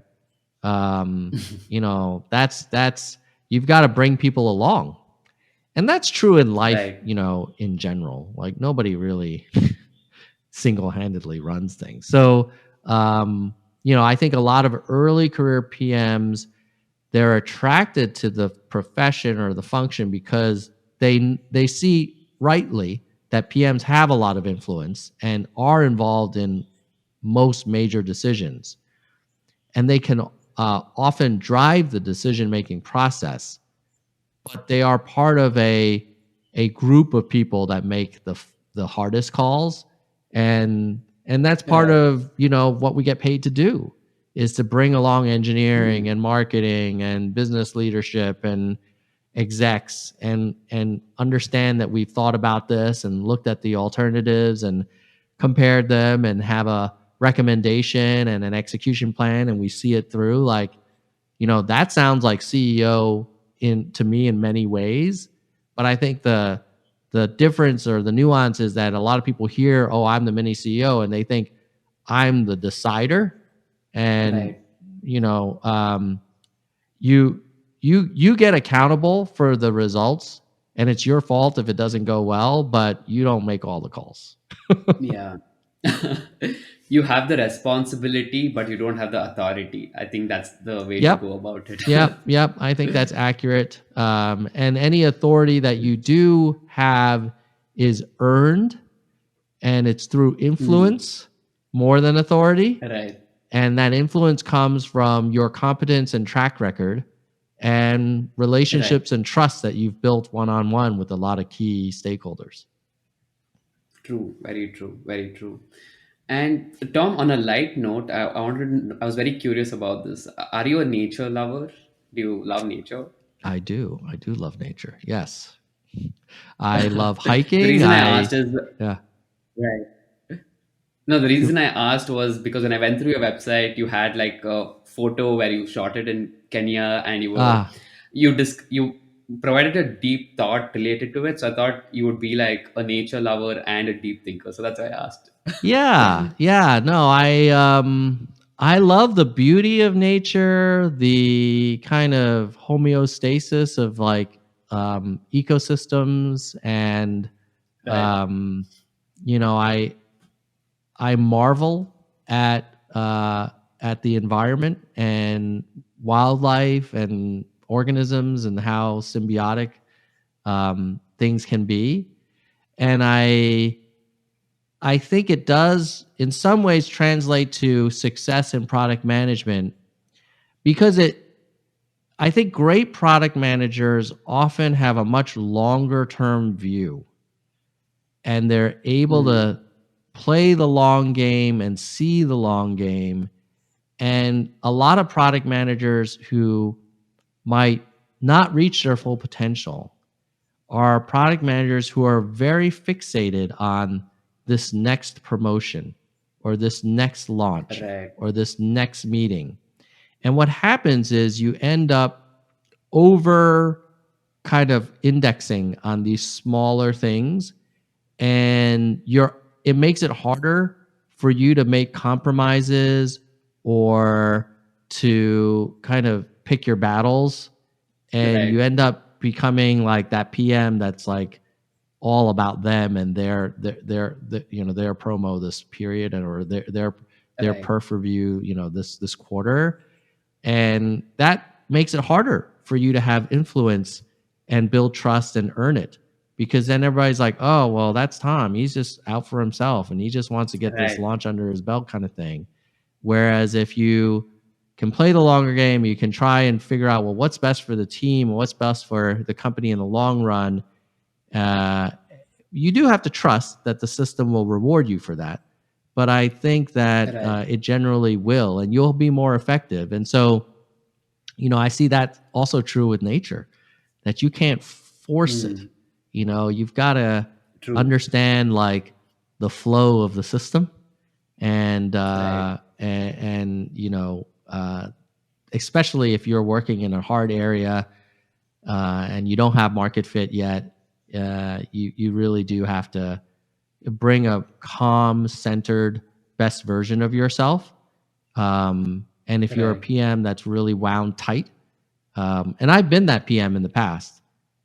That's you've got to bring people along. And that's true in life, Right. in general. Like, nobody really single-handedly runs things. So, I think a lot of early career PMs, they're attracted to the profession or the function because they see rightly that PMs have a lot of influence and are involved in most major decisions, and they can often drive the decision-making process, but they are part of a group of people that make the hardest calls, and that's part Right. of what we get paid to do, is to bring along engineering Mm. and marketing and business leadership and execs and understand that we've thought about this and looked at the alternatives and compared them and have a recommendation and an execution plan, and we see it through. Like, that sounds like CEO to me in many ways, but I think the difference or the nuance is that a lot of people hear, "Oh, I'm the mini CEO," and they think I'm the decider, and Right. you know, you you get accountable for the results, and it's your fault if it doesn't go well, but you don't make all the calls. Yeah. You have the responsibility, but you don't have the authority. I think that's the way to Yep. go about it. Yep. I think that's accurate. And any authority that you do have is earned, and it's through Mm. influence more than authority. Right. And that influence comes from your competence and track record and Right. relationships and trust that you've built one on one with a lot of key stakeholders. True. Very true. Very true. And Tom, on a light note, I was very curious about this. Are you a nature lover? Do you love nature? I do. I do love nature. Yes. I love The hiking. reason I asked is Yeah. right. No, the reason I asked was because when I went through your website, you had like a photo where you shot it in Kenya, and Ah, you provided a deep thought related to it. So I thought you would be like a nature lover and a deep thinker. So that's why I asked. yeah. No, I love the beauty of nature, the kind of homeostasis of like ecosystems, and Right. um, I marvel at the environment and wildlife and organisms and how symbiotic things can be, and I think it does in some ways translate to success in product management, because I think great product managers often have a much longer term view, and they're able Mm. to play the long game and see the long game. And a lot of product managers who might not reach their full potential are product managers who are very fixated on this next promotion or this next launch Right. or this next meeting. And what happens is you end up over kind of indexing on these smaller things, and it makes it harder for you to make compromises or to kind of pick your battles, and you Right. end up becoming like that PM that's like all about them and their promo this period, or their Right. perf review this quarter, and that makes it harder for you to have influence and build trust and earn it, because then everybody's like, oh well, that's Tom, he's just out for himself and he just wants to get this Right. launch under his belt kind of thing. Whereas if you can play the longer game, you can try and figure out, well, what's best for the team, what's best for the company in the long run. uh, you do have to trust that the system will reward you for that, but I think that Right. it generally will, and you'll be more effective. And so, I see that also true with nature, that you can't force it. Mm. You've got to True. understand like the flow of the system, and Right. especially if you're working in a hard area and you don't have market fit yet, you really do have to bring a calm, centered, best version of yourself. And if you're a Right. PM that's really wound tight, and I've been that PM in the past,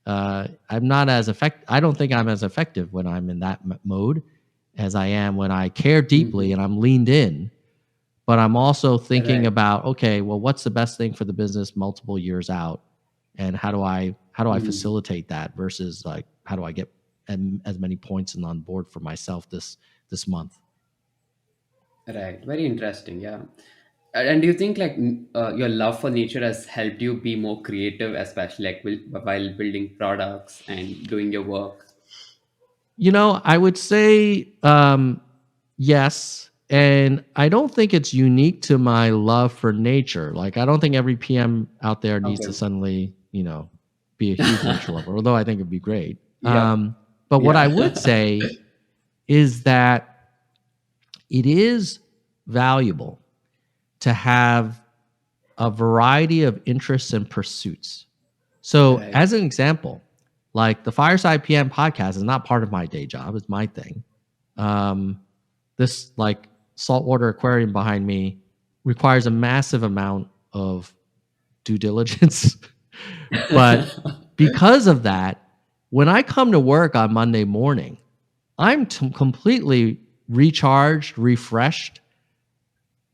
I'm not as effective. I don't think I'm as effective when I'm in that mode as I am when I care deeply Hmm. and I'm leaned in. But I'm also thinking Right. about, okay, well, what's the best thing for the business multiple years out? and how do I Mm. facilitate that versus like how do I get as many points and on board for myself this month. Right. Very interesting. Yeah. And do you think like your love for nature has helped you be more creative, especially like while building products and doing your work? I would say yes. And I don't think it's unique to my love for nature. Like, I don't think every PM out there needs to Okay. suddenly, be a huge nature lover, although I think it'd be great. Yep. But what I would Yeah. say is that it is valuable to have a variety of interests and pursuits. So, Right. as an example, like the Fireside PM podcast is not part of my day job, it's my thing. Um, this like saltwater aquarium behind me requires a massive amount of due diligence. But because of that, when I come to work on Monday morning, I'm completely recharged, refreshed,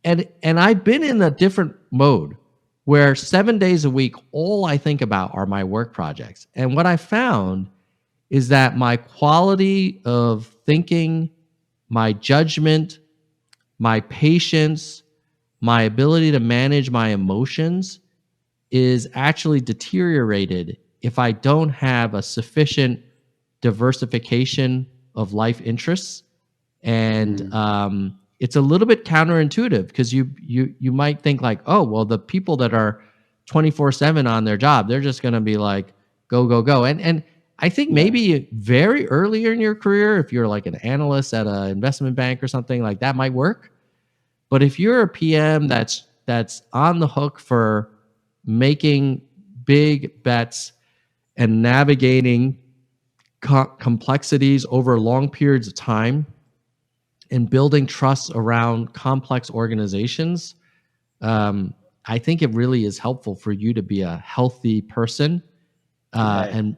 and I've been in a different mode where 7 days a week all I think about are my work projects. And what I found is that my quality of thinking, my judgment, my patience, my ability to manage my emotions is actually deteriorated if I don't have a sufficient diversification of life interests. And Mm. it's a little bit counterintuitive because you might think like, oh well, the people that are 24/7 on their job, they're just going to be like go go go. And I think Yeah. maybe very earlier in your career, if you're like an analyst at an investment bank or something like that, might work. But if you're a PM that's on the hook for making big bets and navigating complexities over long periods of time and building trust around complex organizations, I think it really is helpful for you to be a healthy person, Right. and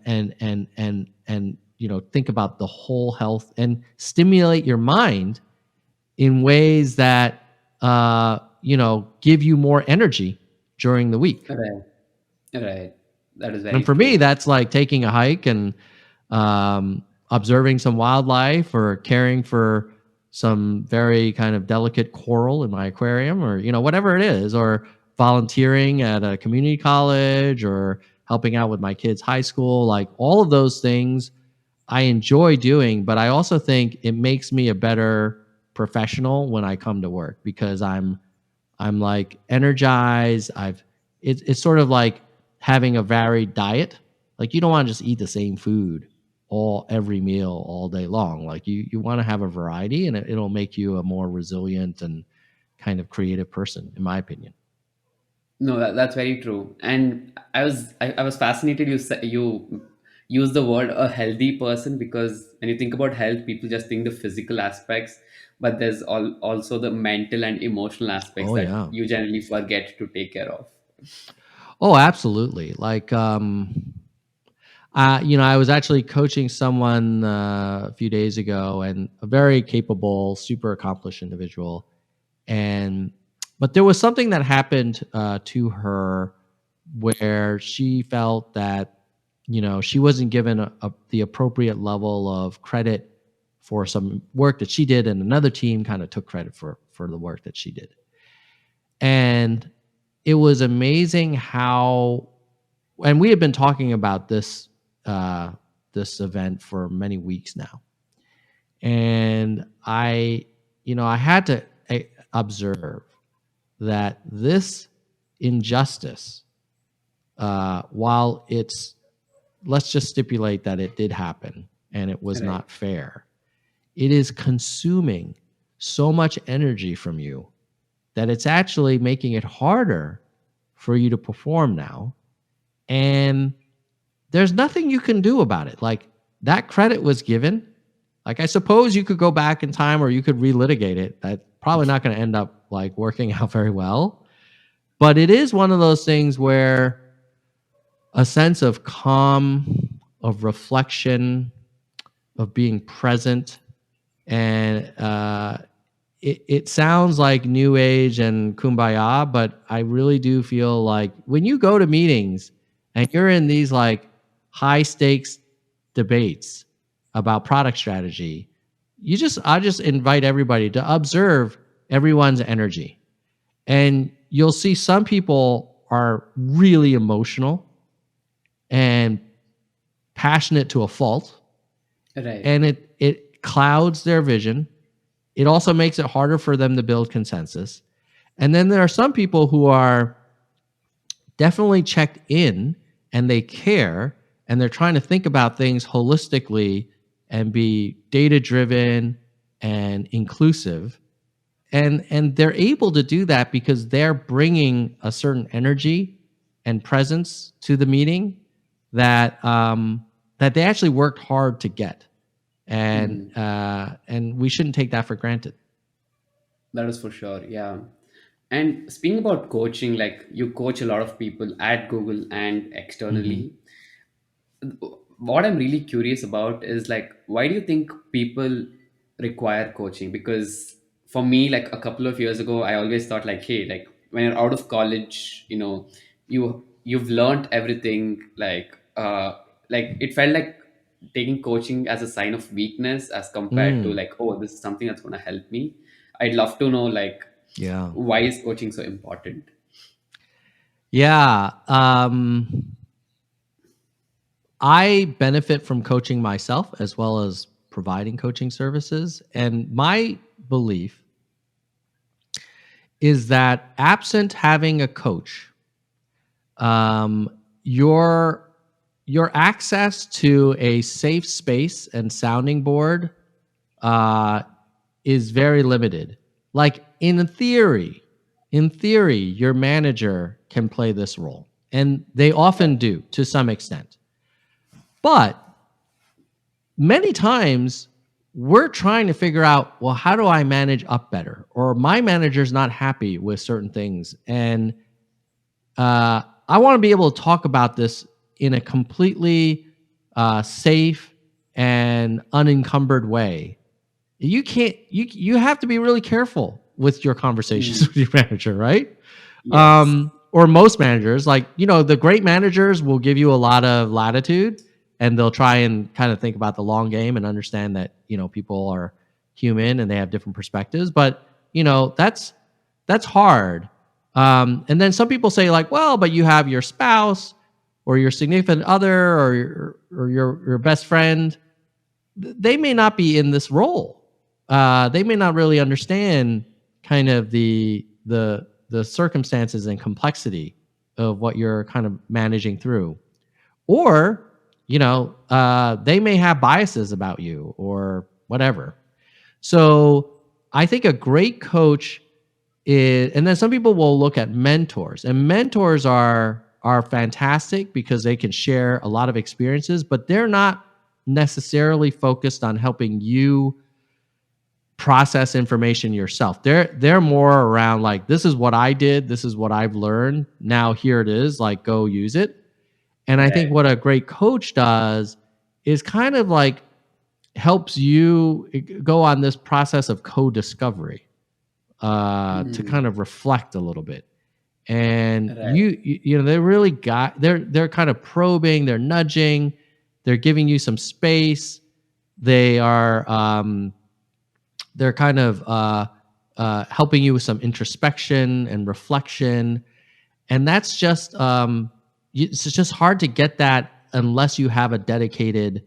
think about the whole health and stimulate your mind in ways that give you more energy during the week. Right. Right. That is And very for me, true. that's like taking a hike and observing some wildlife or caring for some very kind of delicate coral in my aquarium, or whatever it is, or volunteering at a community college or helping out with my kids' high school. Like all of those things I enjoy doing, but I also think it makes me a better professional when I come to work because I'm like energized. It's sort of like having a varied diet. Like you don't want to just eat the same food every meal all day long. Like you want to have a variety, and it'll make you a more resilient and kind of creative person, in my opinion. No, that's very true. And I was fascinated you use the word a healthy person because when you think about health, people just think the physical aspects, but there's also the mental and emotional aspects Oh that yeah. you generally forget to take care of. Oh, absolutely. Like I was actually coaching someone a few days ago, and a very capable, super accomplished individual. And but there was something that happened to her where she felt that she wasn't given the appropriate level of credit for some work that she did, and another team kind of took credit for the work that she did. And it was amazing how, and we had been talking about uh, this event for many weeks now, and I had to observe that this injustice, while it's, let's just stipulate that it did happen and it was Right. not fair, it is consuming so much energy from you that it's actually making it harder for you to perform now. And there's nothing you can do about it. Like that credit was given. Like I suppose you could go back in time or you could relitigate it. That's probably not going to end up like working out very well. But it is one of those things where a sense of calm, of reflection, of being present, and it sounds like new age and kumbaya, but I really do feel like when you go to meetings and you're in these like high stakes debates about product strategy, I just invite everybody to observe everyone's energy. And you'll see some people are really emotional and passionate to a fault, Right. and it clouds their vision. It also makes it harder for them to build consensus. And then there are some people who are definitely checked in and they care and they're trying to think about things holistically and be data driven and inclusive, and they're able to do that because they're bringing a certain energy and presence to the meeting that that they actually worked hard to get, and we shouldn't take that for granted. That is for sure. Yeah. And speaking about coaching, like you coach a lot of people at Google and Hmm. externally. What I'm really curious about is like, why do you think people require coaching? Because for me, like a couple of years ago, I always thought like, hey, like when you're out of college, you've learned everything. Like it felt like taking coaching as a sign of weakness as compared to Mm, like, oh, this is something that's going to help me. I'd love to know like, yeah. why is coaching so important? Yeah. I benefit from coaching myself as well as providing coaching services. And my belief is that absent having a coach, um, your your access to a safe space and sounding board uh, is very limited. Like in theory, your manager can play this role, and they often do to some extent. But many times we're trying to figure out, well, how do I manage up better? Or my manager's not happy with certain things. And I want to be able to talk about this in a completely safe and unencumbered way. You have to be really careful with your conversations Mm, with your manager, right? yes. Or most managers, like, the great managers will give you a lot of latitude, and they'll try and kind of think about the long game and understand that, people are human and they have different perspectives. But, that's hard. And then some people say, like, well, but you have your spouse or your significant other or your best friend. They may not be in this role. They may not really understand kind of the circumstances and complexity of what you're kind of managing through, or they may have biases about you or whatever. So I think a great coach is, and then some people will look at mentors, and mentors are fantastic because they can share a lot of experiences, but they're not necessarily focused on helping you process information yourself. They're more around like, this is what I did, this is what I've learned. Now here it is, like, go use it. And I think Right. what a great coach does is kind of like helps you go on this process of co-discovery, to kind Mm, of reflect a little bit. And right. they really they're kind of probing, they're nudging, they're giving you some space. They are they're kind of helping you with some introspection and reflection, and that's just it's just hard to get that unless you have a dedicated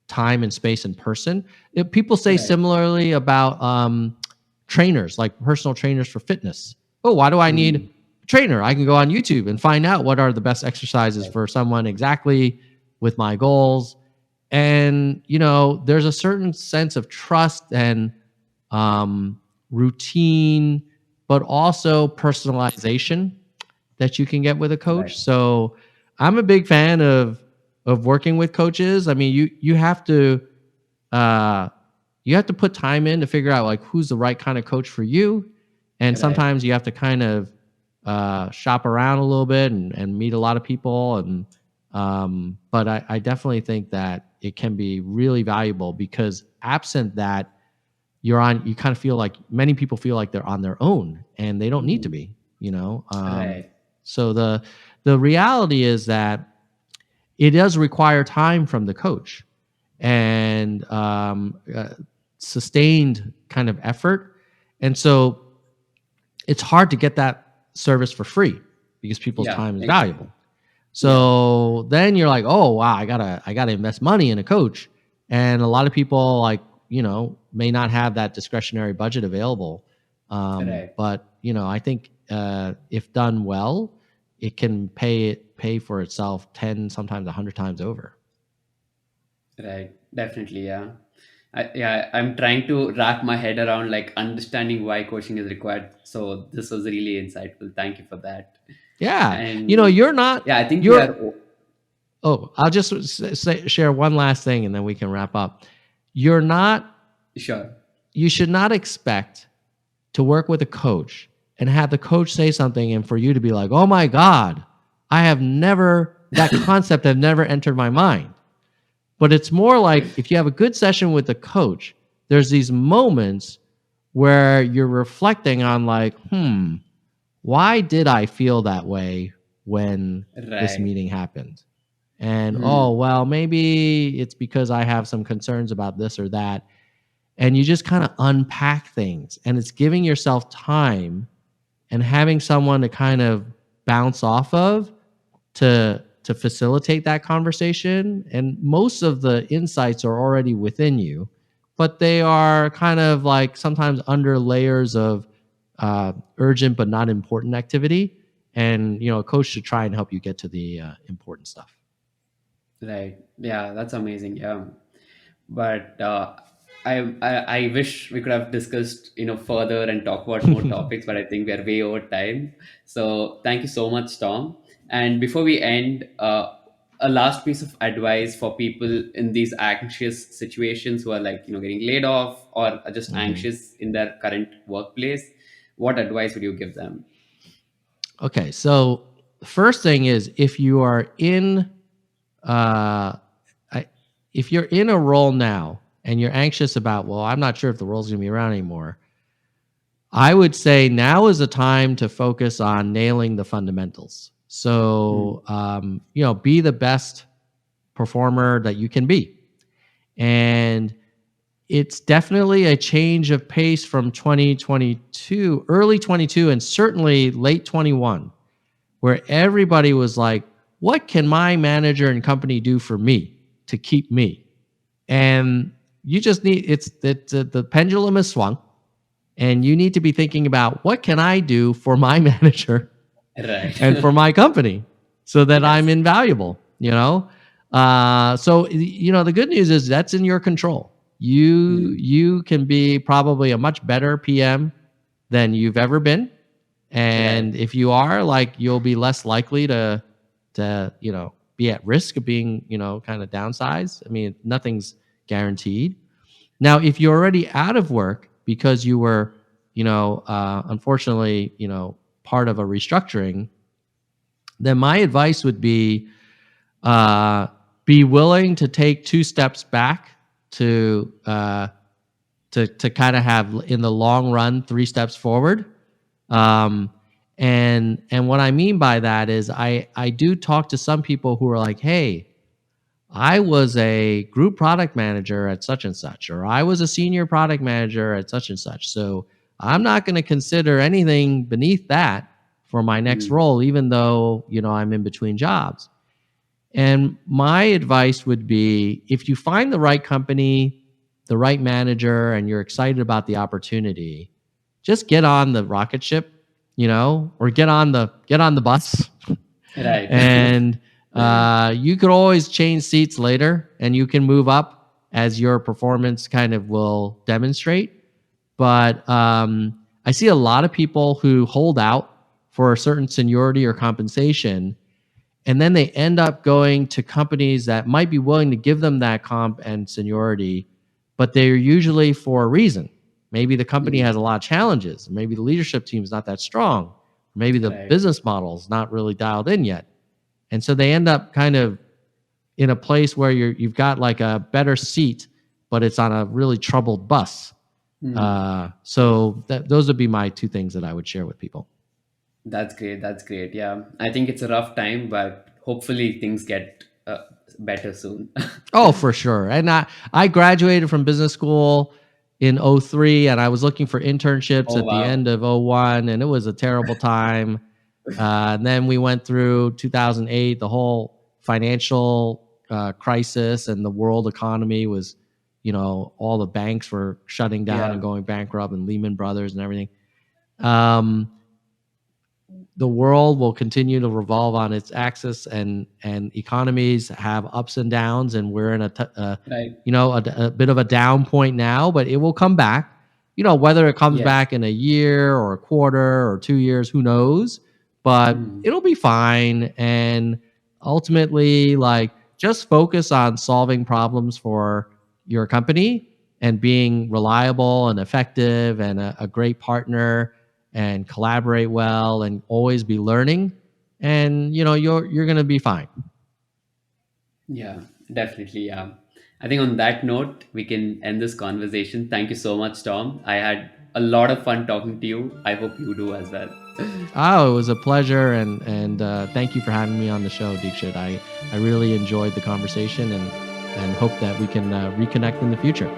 time and space in person. People say Right. similarly about trainers, like personal trainers for fitness. Oh, why do I need Mm, a trainer? I can go on YouTube and find out what are the best exercises right. for someone exactly with my goals. And there's a certain sense of trust and routine, but also personalization that you can get with a Right. coach. So I'm a big fan of working with coaches. I mean, uh, you have to put time in to figure out like who's the right kind of coach for you, and Right. sometimes you have to kind of shop around a little bit and meet a lot of people. And but I definitely think that it can be really valuable because absent that, you kind of feel like many people feel like they're on their own and they don't need to Mm, be. right. So the reality is that it does require time from the coach and sustained kind of effort. And so it's hard to get that service for free because people's Yeah, time is exactly. valuable. Yeah, So then you're like, oh wow, I gotta invest money in a coach. And a lot of people like, may not have that discretionary budget available. right. But I think if done well, it can pay for itself 10, sometimes 100 times over. Right, definitely, yeah. I'm trying to wrap my head around like understanding why coaching is required. So this was really insightful. Thank you for that. Yeah. And You're not, yeah, I think we you're, are oh, I'll just share one last thing and then we can wrap up. You're not, sure. you should not expect to work with a coach and have the coach say something and for you to be like, oh my God, that concept have never entered my mind. But it's more like if you have a good session with the coach, there's these moments where you're reflecting on like, why did I feel that way when this Right. meeting happened? And oh, Hmm. well, maybe it's because I have some concerns about this or that. And you just kind of unpack things and it's giving yourself time and having someone to kind of bounce off of to facilitate that conversation. And most of the insights are already within you, but they are kind of like sometimes under layers of urgent but not important activity. And a coach should try and help you get to the important stuff. Right. Yeah, that's amazing. Yeah. But I wish we could have discussed further and talk about more topics, but I think we are way over time. So thank you so much, Tom. And before we end, a last piece of advice for people in these anxious situations who are like getting laid off or are just Mhm. anxious in their current workplace. What advice would you give them? Okay, so the first thing is if you are in uh, I, if you're in a role now and you're anxious about, well, I'm not sure if the role's going to be around anymore, I would say now is the time to focus on nailing the fundamentals. Hmm. So, be the best performer that you can be. And it's definitely a change of pace from 2022, early 22, and certainly late 21, where everybody was like, what can my manager and company do for me to keep me? And you just need, the pendulum is swung and you need to be thinking about what can I do for my manager Right. and for my company so that I'm Yes. invaluable. So the good news is that's in your control. you Hmm. you can be probably a much better PM than you've ever been, Right. and if you are, like, you'll be less likely to be at risk of being kind of downsized. I mean, nothing's guaranteed. Now, if you're already out of work because you were, unfortunately, part of a restructuring, then my advice would uh, be willing to take two steps back to kind of have in the long run three steps forward. Um, and what I mean by that is I do talk to some people who are like, hey, I was a group product manager at such and such, or I was a senior product manager at such and such. So I'm not going to consider anything beneath that for my next Hmm. role, even though, I'm in between jobs. And my advice would be if you find the right company, the right manager, and you're excited about the opportunity, just get on the rocket ship, or get on the bus Right. and you could always change seats later and you can move up as your performance kind of will demonstrate. But I see a lot of people who hold out for a certain seniority or compensation, and then they end up going to companies that might be willing to give them that comp and seniority, but they're usually for a reason. Maybe the company Hmm. has a lot of challenges. Maybe the leadership team is not that strong. Maybe the Right. business model is not really dialed in yet. And so they end up kind of in a place where you've got like a better seat, but it's on a really troubled bus. Hmm. So those would be my two things that I would share with people. That's great. That's great. Yeah. I think it's a rough time, but hopefully things get better soon. Oh, for sure. And I graduated from business school in '03, and I was looking for internships Oh at the wow. end of '01, and it was a terrible time. And then we went through 2008, the whole financial crisis, and the world economy was, all the banks were shutting down Yeah. and going bankrupt, and Lehman Brothers and everything. Um, the world will continue to revolve on its axis, and economies have ups and downs, and we're in Right. a bit of a down point now, but it will come back. Whether it comes Yes. back in a year or a quarter or 2 years, who knows, but Hmm. it'll be fine. And ultimately, like, just focus on solving problems for your company and being reliable and effective and a great partner, and collaborate well and always be learning, and you're going to be fine. Yeah, definitely. Yeah. I think on that note, we can end this conversation. Thank you so much, Tom. I had a lot of fun talking to you. I hope you do as well. Oh, it was a pleasure, and thank you for having me on the show, Deekshit. I really enjoyed the conversation, and hope that we can reconnect in the future.